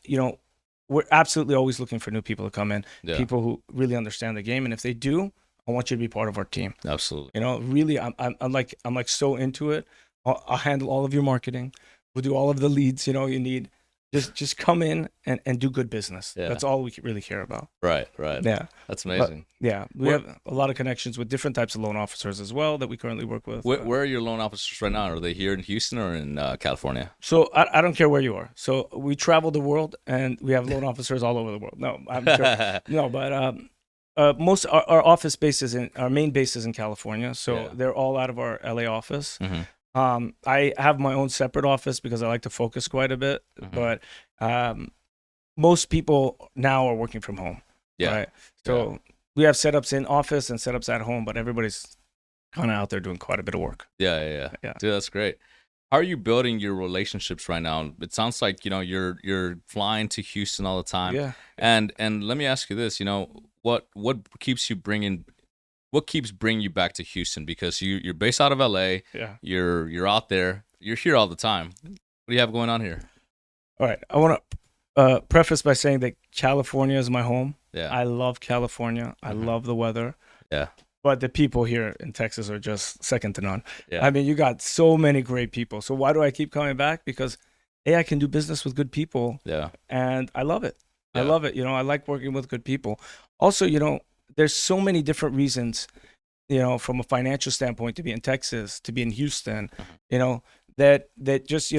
we're absolutely always looking for new people to come in, Yeah. people who really understand the game. And if they do, I want you to be part of our team. Absolutely. Really, I'm like so into it. I'll handle all of your marketing. We'll do all of the leads. You need. Just come in and do good business. Yeah. That's all we really care about. Right. Right. Yeah. That's But, amazing. yeah, we Where- have a lot of connections with different types of loan officers as well that we currently work with. Where are your loan officers right now? Are they here in Houston or in California? So I don't care where you are. So we travel the world and we have loan officers all over the world. No, I'm sure. No, but most our office base our main base is in California. So Yeah. they're all out of our LA office. Mhm. I have my own separate office because I like to focus quite a bit. Mhm. But most people now are working from home, Yeah. right? So we have setups in office and setups at home, but everybody's kind of out there doing quite a bit of work. Yeah. Dude, that's great. How are you building your relationships right now? It sounds like, you're flying to Houston all the time. Yeah. And let me ask you this, what keeps bringing you back to Houston? Because you're based out of LA. Yeah. You're out there. You're here all the time. What do you have going on here? All right. I want to preface by saying that California is my home. Yeah. I love California. I love the weather. Yeah. But the people here in Texas are just second to none. Yeah. I mean, you got so many great people. So why do I keep coming back? Because I can do business with good people. Yeah. And I love it. Yeah. I love it. I like working with good people. Also, there's so many different reasons, from a financial standpoint, to be in Texas, to be in Houston, that just,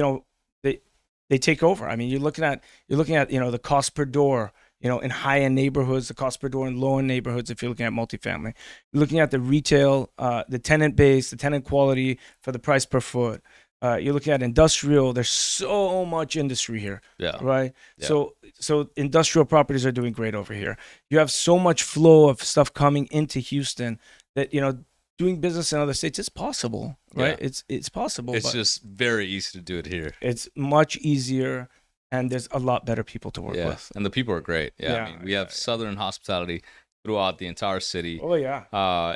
they take over. I mean, you're looking at, the cost per door, in high-end neighborhoods, the cost per door in low-end neighborhoods, if you're looking at multifamily. You're looking at the retail, the tenant base, the tenant quality for the price per foot. You're looking at industrial. There's so much industry here, right? Yeah. So industrial properties are doing great over here. You have so much flow of stuff coming into Houston that, doing business in other states is possible, right? Yeah. It's possible. It's just very easy to do it here. It's much easier. And there's a lot better people to work with. And the people are great. I mean, we have Southern hospitality throughout the entire city. Oh, yeah.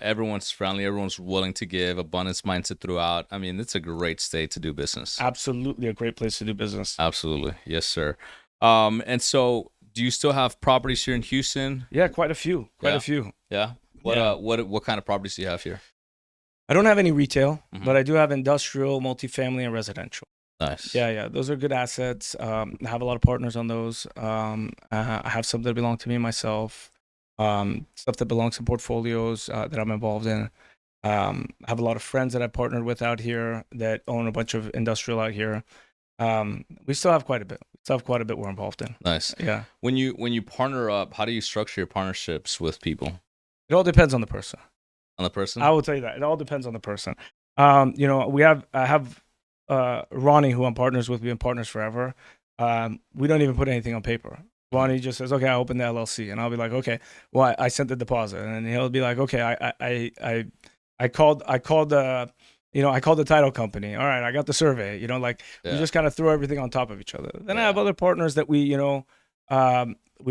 Everyone's friendly. Everyone's willing to give. Abundance mindset throughout. I mean, it's a great state to do business. Absolutely a great place to do business. Absolutely. Yes, sir. And so do you still have properties here in Houston? Yeah, quite a few. A few. Yeah? What kind of properties do you have here? I don't have any retail, but I do have industrial, multifamily, and residential. Nice. Yeah. Those are good assets. I have a lot of partners on those. I have some that belong to me myself. Stuff that belongs to portfolios that I'm involved in. I have a lot of friends that I partnered with out here that own a bunch of industrial out here. We still have quite a bit. We're involved in. Nice. Yeah. When you partner up, how do you structure your partnerships with people? It all depends on the person. On the person? I will tell you that. It all depends on the person. I have Ronnie, who I'm partners with. We've been partners forever. We don't even put anything on paper. Ronnie just says, "Okay, I opened the LLC," and I'll be like, "Okay, well, I sent the deposit," and then he'll be like, "Okay, I called the title company. All right, I got the survey. We just kind of throw everything on top of each other. Then I have other partners that we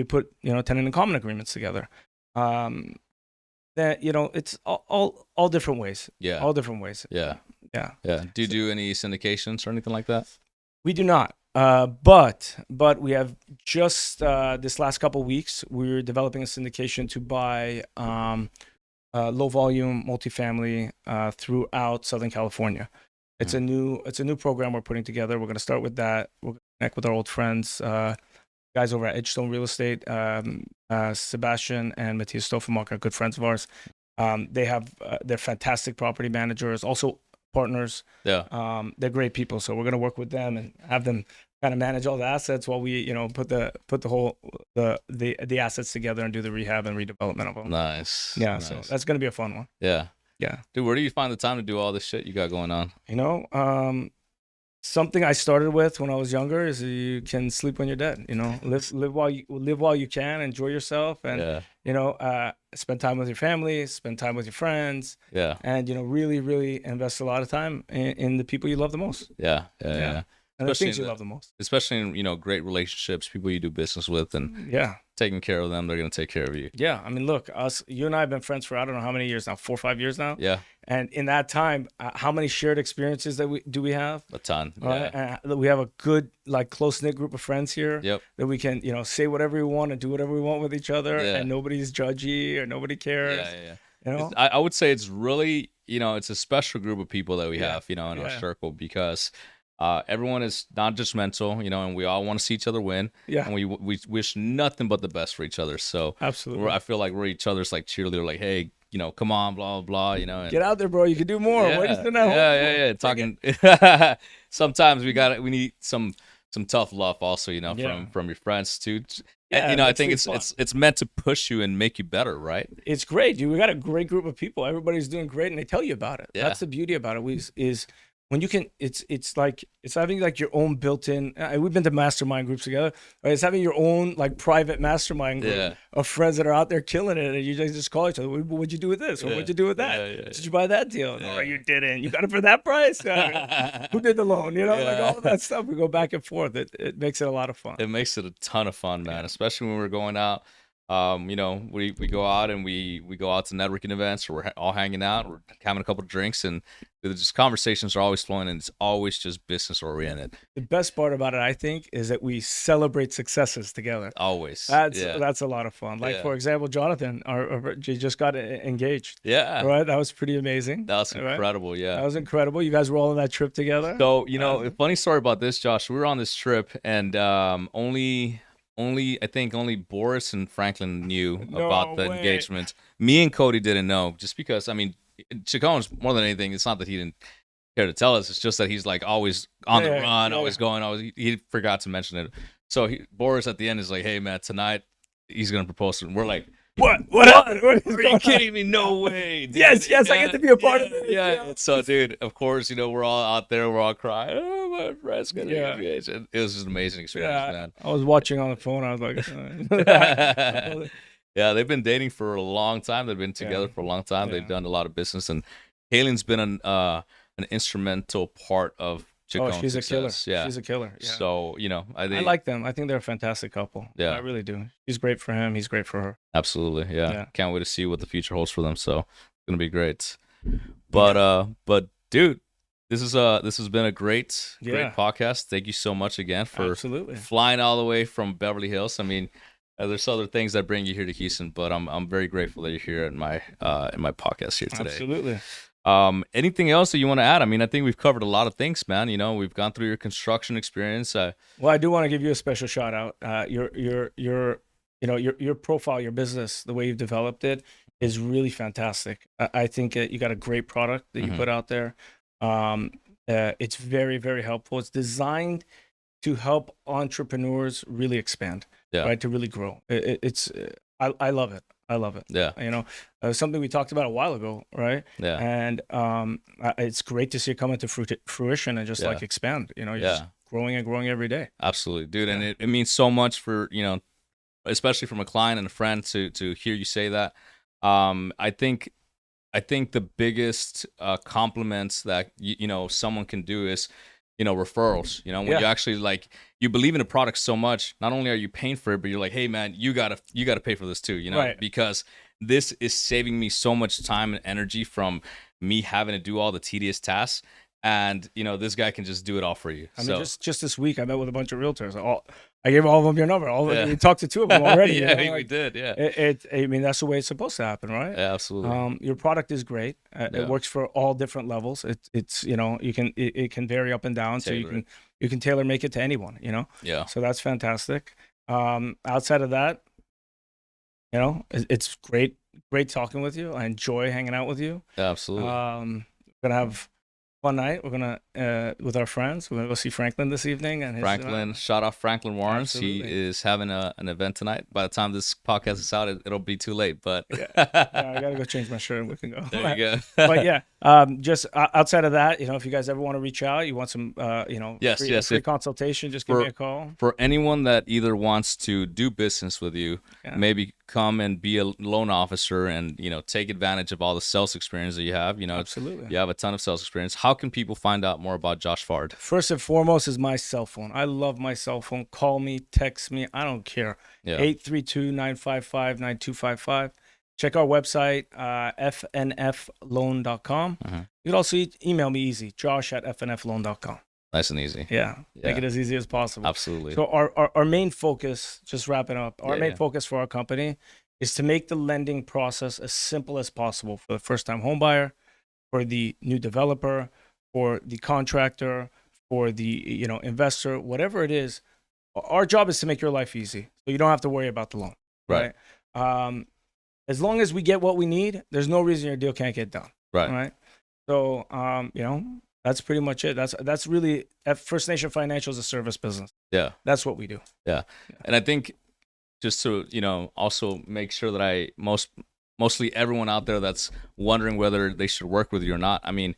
put tenant in common agreements together. That it's all different ways. Yeah, all different ways. Yeah. Do you do any syndications or anything like that? We do not. But we have just this last couple of weeks, we're developing a syndication to buy low volume multifamily throughout Southern California. It's a new program we're putting together. We're going to start with that. We're going to connect with our old friends, guys over at Edgestone Real Estate. Sebastian and Matthias Stoffenmark are good friends of ours. They're fantastic property managers, also partners. Yeah. They're great people. So we're going to work with them and have them kind of manage all the assets while we, put the whole the assets together and do the rehab and redevelopment of them. Nice. Yeah. Nice. So that's going to be a fun one. Yeah. Yeah. Dude, where do you find the time to do all this shit you got going on? Something I started with when I was younger is you can sleep when you're dead. Live while you can, enjoy yourself, and spend time with your family, spend time with your friends. Yeah. And really, really invest a lot of time in the people you love the most. Yeah. And the things you love the most. Especially in great relationships, people you do business with, and taking care of them, they're gonna take care of you. Yeah. I mean, look, you and I have been friends for I don't know how many years now, 4 or 5 years now. Yeah. And in that time, how many shared experiences that we have? A ton. Yeah. We have a good, close knit group of friends here. Yep. That we can, say whatever we want and do whatever we want with each other, and nobody's judgy or nobody cares. Yeah. I would say it's really, it's a special group of people that we have, in our circle, because everyone is not judgmental, and we all want to see each other win. Yeah. And we wish nothing but the best for each other. So absolutely, I feel like we're each other's cheerleader, hey, come on, blah, blah, blah, and get out there, bro. You can do more. Yeah, What is the now? Yeah. Talking. Sometimes we need some tough love also, from your friends too. Yeah, and, I think it's meant to push you and make you better, right? It's great, dude. We got a great group of people. Everybody's doing great, and they tell you about it. Yeah. That's the beauty about it. when you can, it's having like your own built-in. We've been to mastermind groups together. Right? It's having your own like private mastermind group Yeah. of friends that are out there killing it, and you guys just call each other. What'd you do with this? Or what'd you do with that? Did you buy that deal? No, you didn't. You got it for that price. Who did the loan? You know, like all of that stuff. We go back and forth. It makes it a lot of fun. It makes it a ton of fun, man. Especially when we're going out. You know, we go out and we go out to networking events, or we're all hanging out, we're having a couple of drinks, and just conversations are always flowing, and it's always just business oriented. The best part about it, I think, is that we celebrate successes together. Always. That's a lot of fun. Like for example, Jonathan, just got engaged. Yeah. Right. That was pretty amazing. That was incredible. Right? Yeah. That was incredible. You guys were all on that trip together. So, you know, a funny story about this, Josh. We were on this trip, and only Boris and Franklin knew about the engagement. Me and Cody didn't know, just because, I mean, Chicone's more than anything, it's not that he didn't care to tell us. It's just that he's like always on the run, always going. He forgot to mention it. So Boris at the end is like, "Hey man, tonight he's gonna propose to him." We're like, What are you kidding me? No way. Dude. Yes, I get to be a part of it. Yeah. So, dude, of course, you know, we're all out there, we're all crying. Oh, my friend's gonna get engaged. It was just an amazing experience, man. I was watching on the phone. I was like, yeah, they've been dating for a long time. They've been together for a long time. They've done a lot of business, and Kaylin's been an instrumental part of Chicone's she's success. a killer. She's a killer. Yeah. So, you know, I like them. I think they're a fantastic couple. Yeah. I really do. She's great for him. He's great for her. Absolutely. Yeah. Can't wait to see what the future holds for them. So it's gonna be great. But dude, this has been a great podcast. Thank you so much again for flying all the way from Beverly Hills. I mean, there's other things that bring you here to Houston, but I'm very grateful that you're here in my podcast here today. Absolutely. Anything else that you want to add? I mean, I think we've covered a lot of things, man. You know, we've gone through your construction experience. Well, I do want to give you a special shout out. Your profile, your business, the way you've developed it is really fantastic. I think you got a great product that you put out there. It's very, very helpful. It's designed to help entrepreneurs really expand, right? To really grow. I love it. I love it. Yeah. You know, something we talked about a while ago, right? Yeah. And it's great to see it come into fruition and just like expand. You know, you're just growing and growing every day. Absolutely, dude. And it means so much for, you know, especially from a client and a friend to hear you say that. I think the biggest compliments that you know someone can do is, you know, referrals. You know, when you actually like you believe in a product so much, not only are you paying for it, but you're like, hey man, you gotta pay for this too. You know, because this is saving me so much time and energy from me having to do all the tedious tasks. And you know, this guy can just do it all for you. I mean, just this week, I met with a bunch of realtors. I gave all of them your number. We talked to two of them already. We did. Yeah. I mean, that's the way it's supposed to happen, right? Yeah, absolutely. Your product is great. It works for all different levels. It's you know, it can vary up and down, so you can tailor make it to anyone. You know. Yeah. So that's fantastic. Outside of that, you know, it's great talking with you. I enjoy hanging out with you. Yeah, absolutely. We're gonna have fun night. We're gonna with our friends. We're gonna go see Franklin this evening. And Franklin, shout out Franklin Warrens. Absolutely. He is having an event tonight. By the time this podcast is out, it'll be too late. But I gotta go change my shirt and we can go. There you go. But yeah, just outside of that, you know, if you guys ever want to reach out, you want some, you know, free consultation, just give me a call. For anyone that either wants to do business with you, maybe come and be a loan officer and, you know, take advantage of all the sales experience that you have. You know, absolutely, you have a ton of sales experience. How can people find out more about Josh Fard? First and foremost is my cell phone. I love my cell phone. Call me, text me. I don't care. 832-955-9255. Check our website, fnfloan.com. You can also email me easy, josh@fnfloan.com. Nice and easy. Yeah. Make it as easy as possible. Absolutely. So our main focus, just wrapping up, our main focus for our company is to make the lending process as simple as possible for the first-time home buyer, for the new developer, for the contractor, for the, you know, investor, whatever it is. Our job is to make your life easy, so you don't have to worry about the loan. Right. As long as we get what we need, there's no reason your deal can't get done. Right. So, you know, that's pretty much it. That's really First Nation Financial is a service business. Yeah. That's what we do. Yeah. And I think just to, you know, also make sure that mostly everyone out there that's wondering whether they should work with you or not. I mean,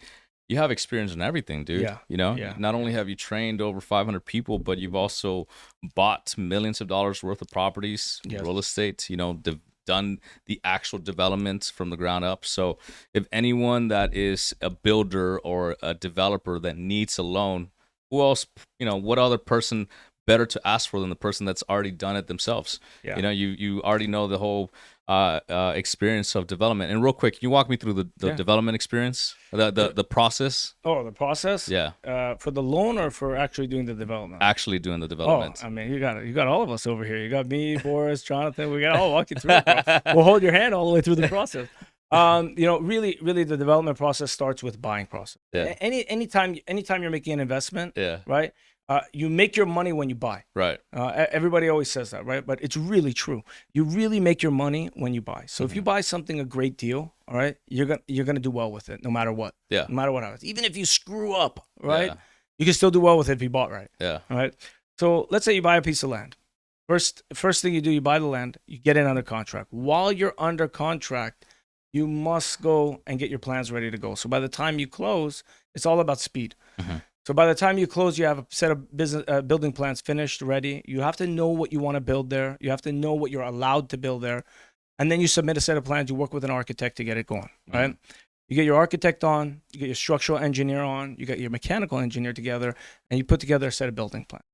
you have experience in everything, dude. Yeah. You know, Yeah. not only have you trained over 500 people, but you've also bought millions of dollars worth of properties, Yes. real estate, you know, done the actual development from the ground up. So if anyone that is a builder or a developer that needs a loan, who else, you know, what other person better to ask for than the person that's already done it themselves? Yeah. You know, you already know the whole experience of development. And real quick, can you walk me through the Yeah. development experience, the process? Oh, the process? Yeah, For the loan or for actually doing the development? actually doing the Oh, development. I mean, you got all of us over here. You got me, Boris, Jonathan. We got all walk you through it, bro. We'll hold your hand all the way through the process. You know, really, the development process starts with buying process. Yeah. Anytime you're making an investment, Yeah, right? You make your money when you buy. right. Everybody always says that, right? But it's really true. You really make your money when you buy. So if you buy something a great deal, all right, you're gonna do well with it, no matter what. Yeah. No matter what happens. Even if you screw up, right? Yeah. You can still do well with it if you bought right. Yeah. All right. So let's say you buy a piece of land. First thing you do, you buy the land, you get it under contract. While you're under contract, you must go and get your plans ready to go. So by the time you close, it's all about speed. Mhm. So by the time you close, you have a set of building plans finished, ready. You have to know what you want to build there. You have to know what you're allowed to build there. And then you submit a set of plans. You work with an architect to get it going, right? You get your architect on, you get your structural engineer on, you get your mechanical engineer together, and you put together a set of building plans.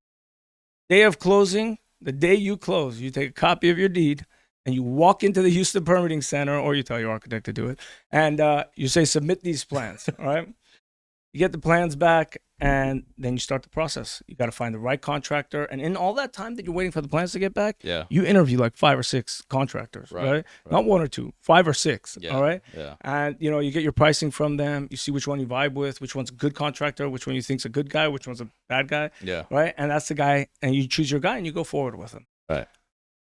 Day of closing, the day you close, you take a copy of your deed and you walk into the Houston Permitting Center, or you tell your architect to do it, and you say, submit these plans, all right? You get the plans back, and then you start the process. You got to find the right contractor. And in all that time that you're waiting for the plans to get back, Yeah. you interview like 5 or 6 contractors, right? Not 1 or 2, 5 or 6, Yeah. all right? Yeah. And, you know, you get your pricing from them. You see which one you vibe with, which one's a good contractor, which one you think's a good guy, which one's a bad guy, Yeah. right? And that's the guy, and you choose your guy, and you go forward with him. Right.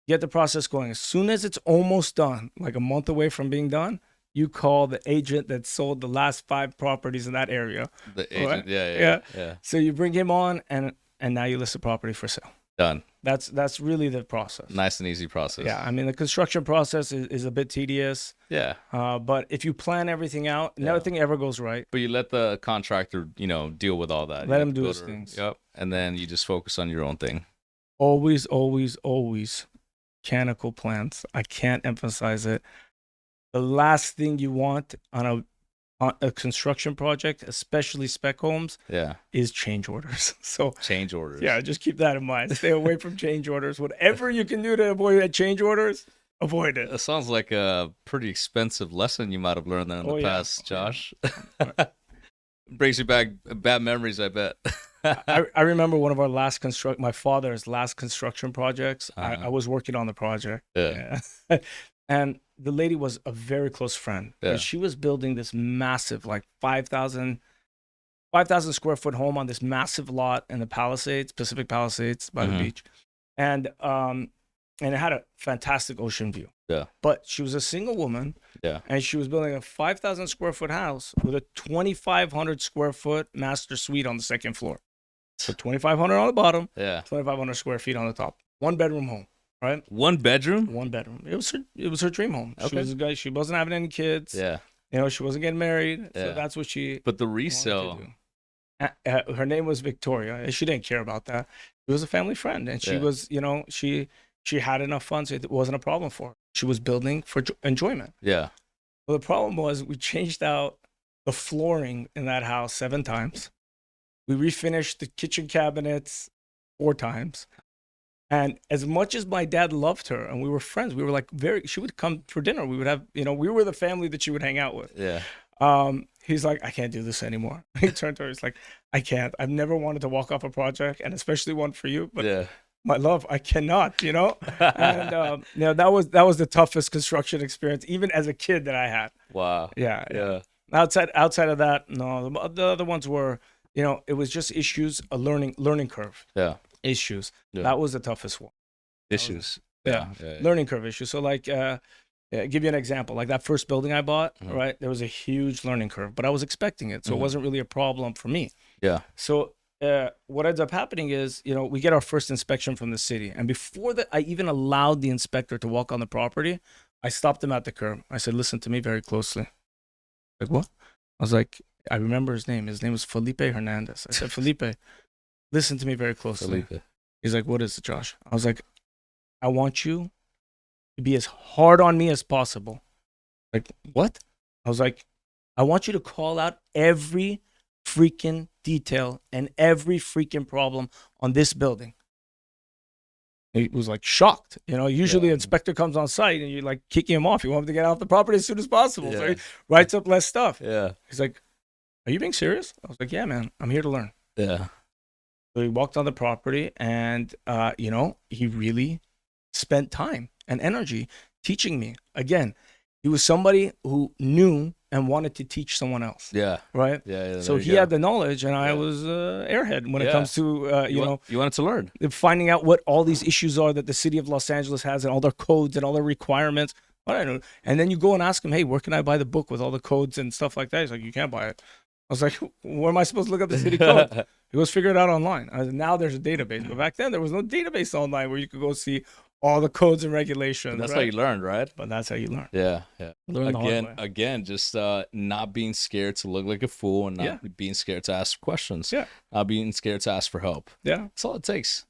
Get the process going. As soon as it's almost done, like a month away from being done, you call the agent that sold the last 5 properties in that area. The agent. Right? Yeah. So you bring him on, and now you list the property for sale. Done. That's really the process. Nice and easy process. Yeah, I mean, the construction process is a bit tedious. Yeah. But if you plan everything out, nothing ever goes right. But you let the contractor, you know, deal with all that. Let him do his things. Yep. And then you just focus on your own thing. Always, always, always mechanical plans. I can't emphasize it. The last thing you want on a construction project, especially spec homes, is change orders. So change orders. Yeah, just keep that in mind. Stay away from change orders. Whatever you can do to avoid change orders, avoid it. It sounds like a pretty expensive lesson you might have learned there in the past, Josh. Brings you back bad memories, I bet. I remember one of our my father's last construction projects. I was working on the project. Yeah. And the lady was a very close friend. Yeah. She was building this massive, like 5,000 square foot home on this massive lot in the Palisades, Pacific Palisades by the beach. And it had a fantastic ocean view. Yeah. But she was a single woman. Yeah. And she was building a 5,000 square foot house with a 2,500 square foot master suite on the second floor. So 2,500 on the bottom. Yeah. 2,500 square feet on the top. 1 bedroom home. Right? 1 bedroom? 1 bedroom. It was her dream home. Okay. She was a guy. She wasn't having any kids. Yeah. You know, she wasn't getting married. Yeah. So that's what she. But the resale. Her name was Victoria. She didn't care about that. She was a family friend, and she was, you know, she had enough funds. So it wasn't a problem for her. She was building for enjoyment. Yeah. Well, the problem was we changed out the flooring in that house 7 times. We refinished the kitchen cabinets 4 times. And as much as my dad loved her and we were friends, we were like she would come for dinner. We would have, you know, we were the family that she would hang out with. Yeah. He's like, I can't do this anymore. He turned to her, he's like, I can't. I've never wanted to walk off a project, and especially one for you. But my love, I cannot, you know? And you know, that was the toughest construction experience, even as a kid, that I had. Wow. Yeah. Outside of that, no, the other ones were, you know, it was just issues, a learning curve. Yeah. Issues. Yeah. That was the toughest one. Issues. Yeah. Learning curve issues. So like, give you an example. Like that first building I bought, right? There was a huge learning curve, but I was expecting it. So it wasn't really a problem for me. Yeah. So what ends up happening is, you know, we get our first inspection from the city. And before that, I even allowed the inspector to walk on the property, I stopped him at the curb. I said, listen to me very closely. Like, what? I was like, I remember his name. His name was Felipe Hernandez. I said, Felipe, listen to me very closely. Felipe. He's like, what is it, Josh? I was like, I want you to be as hard on me as possible. Like, what? I was like, I want you to call out every freaking detail and every freaking problem on this building. He was like shocked. Usually the inspector comes on site and you're like kicking him off. You want him to get off the property as soon as possible. So he writes up less stuff. Yeah. He's like, are you being serious? I was like, yeah, man, I'm here to learn. Yeah. So he walked on the property and, he really spent time and energy teaching me. Again, he was somebody who knew and wanted to teach someone else. Yeah. Right? Yeah. So he had the knowledge and I was airhead when it comes to, you wanted to learn. Finding out what all these issues are that the city of Los Angeles has and all their codes and all their requirements. I don't know. And then you go and ask him, hey, where can I buy the book with all the codes and stuff like that? He's like, you can't buy it. I was like, where am I supposed to look up the city code? He goes, figure it out online. I said, now there's a database. But back then, there was no database online where you could go see all the codes and regulations. And that's how you learned, right? But that's how you learn. Yeah. Learn again, just not being scared to look like a fool and not being scared to ask questions. Yeah. Not being scared to ask for help. Yeah. That's all it takes.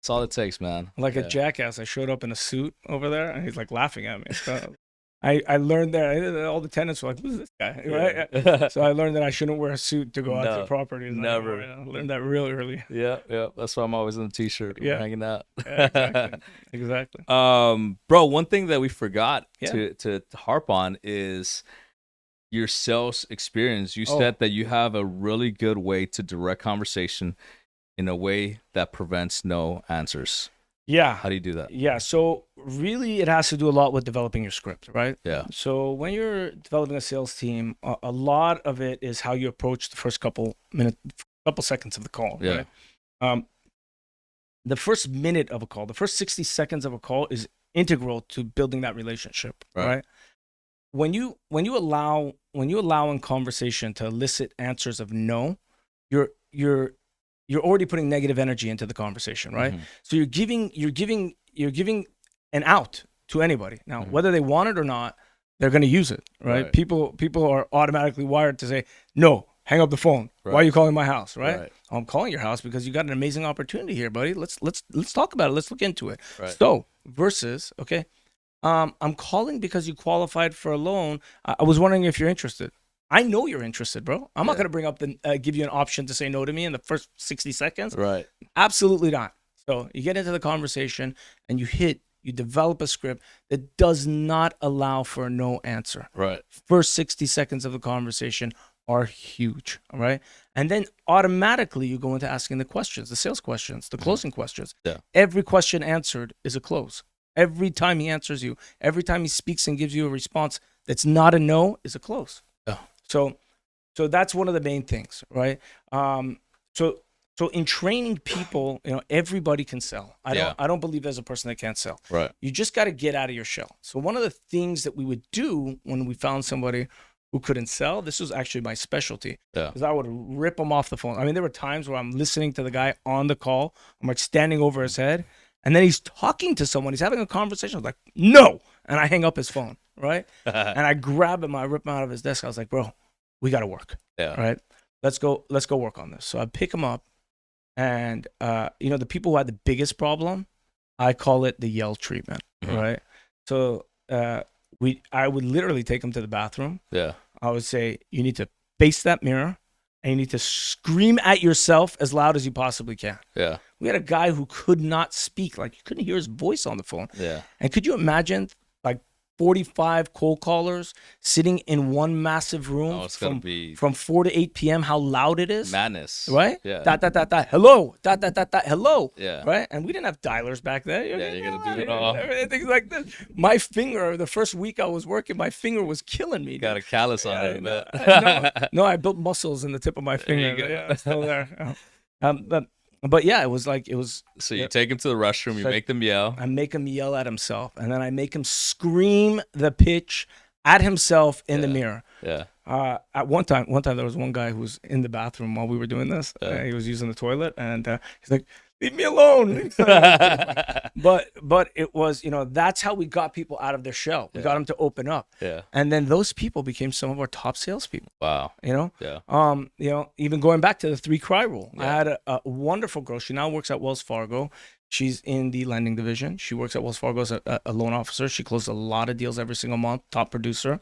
That's all it takes, man. Like a jackass, I showed up in a suit over there, and he's like laughing at me. So I learned that all the tenants were like, who's this guy? Right? Yeah. So I learned that I shouldn't wear a suit to go out to properties. Never. I learned that real early. Yeah. That's why I'm always in a t-shirt hanging out. Yeah, exactly. Bro, one thing that we forgot to harp on is your sales experience. You said that you have a really good way to direct conversation in a way that prevents no answers. Yeah. How do you do that? Yeah. So really it has to do a lot with developing your script, right? Yeah. So when you're developing a sales team, a lot of it is how you approach the first couple seconds of the call, right? The first minute of a call, the first 60 seconds of a call is integral to building that relationship, right? When you allow in conversation to elicit answers of no, you're already putting negative energy into the conversation, right? Mm-hmm. So you're giving an out to anybody. Now, whether they want it or not, they're going to use it, right? People are automatically wired to say, no, hang up the phone. Right. Why are you calling my house, right? I'm calling your house because you got an amazing opportunity here, buddy. Let's talk about it. Let's look into it. Right. So versus, okay, I'm calling because you qualified for a loan. I was wondering if you're interested. I know you're interested, bro. I'm not going to bring up give you an option to say no to me in the first 60 seconds. Right. Absolutely not. So you get into the conversation and you develop a script that does not allow for a no answer. Right. First 60 seconds of the conversation are huge. All right. And then automatically you go into asking the questions, the sales questions, the closing questions. Yeah. Every question answered is a close. Every time he answers you, every time he speaks and gives you a response that's not a no is a close. Yeah. So that's one of the main things, right? So in training people, everybody can sell. I don't believe there's a person that can't sell. Right. You just got to get out of your shell. So one of the things that we would do when we found somebody who couldn't sell, this was actually my specialty, because I would rip them off the phone. I mean, there were times where I'm listening to the guy on the call. I'm like standing over his head, and then he's talking to someone. He's having a conversation. I was like, no, and I hang up his phone, right? And I grab him. I rip him out of his desk. I was like, bro, we got to work. Yeah. Right. Let's go work on this. So I pick him up. And, the people who had the biggest problem, I call it the yell treatment, right? So I would literally take them to the bathroom. Yeah. I would say, you need to face that mirror and you need to scream at yourself as loud as you possibly can. Yeah. We had a guy who could not speak. Like, you couldn't hear his voice on the phone. Yeah. And could you imagine, like, 45 cold callers sitting in one massive room from 4 to 8 p.m. How loud it is. Madness. Right? Yeah. Hello. Hello. Yeah. Right? And we didn't have dialers back then. You're going to do it all. Things like this. My finger, the first week I was working, my finger was killing me. Got a callus on it. No, I built muscles in the tip of my finger. Yeah, it's still there. But yeah, it was. So you take him to the restroom, you make them yell. I make him yell at himself, and then I make him scream the pitch at himself in the mirror. Yeah. At one time there was one guy who was in the bathroom while we were doing this. He was using the toilet, and he's like, Leave me alone. But it was, that's how we got people out of their shell. We got them to open up. Yeah. And then those people became some of our top salespeople. Wow. Yeah. Even going back to the 3 cry rule. Yeah. I had a wonderful girl. She now works at Wells Fargo. She's in the lending division. She works at Wells Fargo as a loan officer. She closed a lot of deals every single month. Top producer.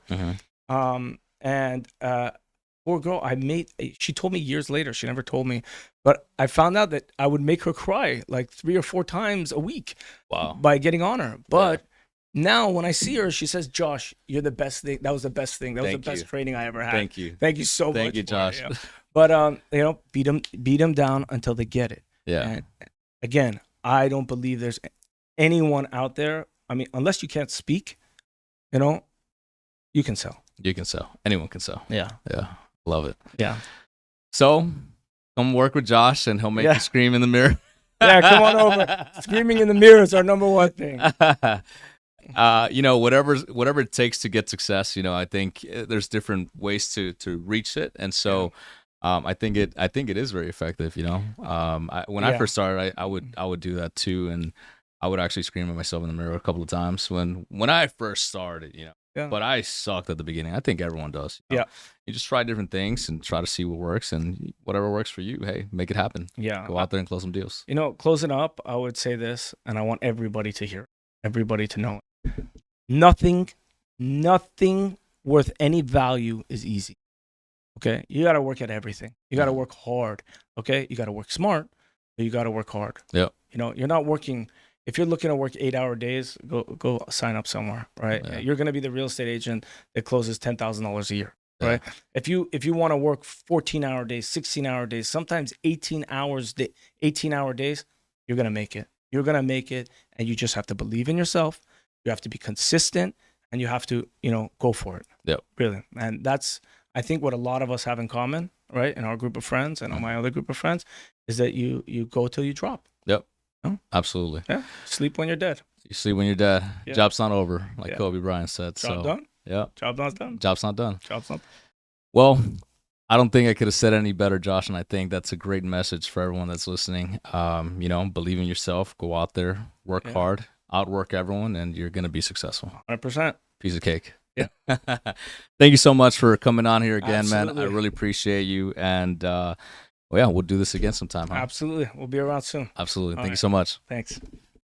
And poor girl, she told me years later, she never told me, but I found out that I would make her cry like 3 or 4 times a week. Wow. By getting on her. But now when I see her, she says, Josh, you're the best thing. That was the best thing. That was the best training I ever had. Thank you. Thank you so much. Thank you, Josh. But, beat them down until they get it. Yeah. And again, I don't believe there's anyone out there. I mean, unless you can't speak, you can sell. You can sell. Anyone can sell. Yeah. Yeah. Love it. Yeah. So come work with Josh and he'll make you scream in the mirror. Yeah, come on over. Screaming in the mirror is our number one thing. Whatever it takes to get success, I think there's different ways to reach it. And so I think it is very effective, when I first started, I would do that too. And I would actually scream at myself in the mirror a couple of times when I first started, but I sucked at the beginning. I think everyone does. Yeah. You just try different things and try to see what works, and whatever works for you, hey, make it happen. Yeah. Go out there and close some deals. Closing up, I would say this, and I want everybody to hear it, everybody to know it. Nothing worth any value is easy. Okay? You got to work at everything. You got to work hard. Okay? You got to work smart, but you got to work hard. Yeah. You're not working. If you're looking to work 8-hour days, go sign up somewhere, right? Yeah. You're going to be the real estate agent that closes $10,000 a year, right? If you want to work 14-hour days, 16-hour days, sometimes 18-hour days, you're going to make it. You're going to make it, and you just have to believe in yourself. You have to be consistent, and you have to, go for it. Yep. Really. And that's, I think, what a lot of us have in common, right? In our group of friends and on my other group of friends, is that you go till you drop. Yep. Absolutely. Yeah. Sleep when you're dead. You sleep when you're dead. Yeah. Job's not over, like Kobe Bryant said. Job done? Yeah. Job not done. Job's not done. Job's not. Well, I don't think I could have said it any better, Josh, and I think that's a great message for everyone that's listening. Believe in yourself, go out there, work hard, outwork everyone, and you're going to be successful. 100%. Piece of cake. Yeah. Thank you so much for coming on here again, Absolutely. man. I really appreciate you. And we'll do this again sometime. Huh? Absolutely. We'll be around soon. Absolutely. All Thank you right. so much. Thanks.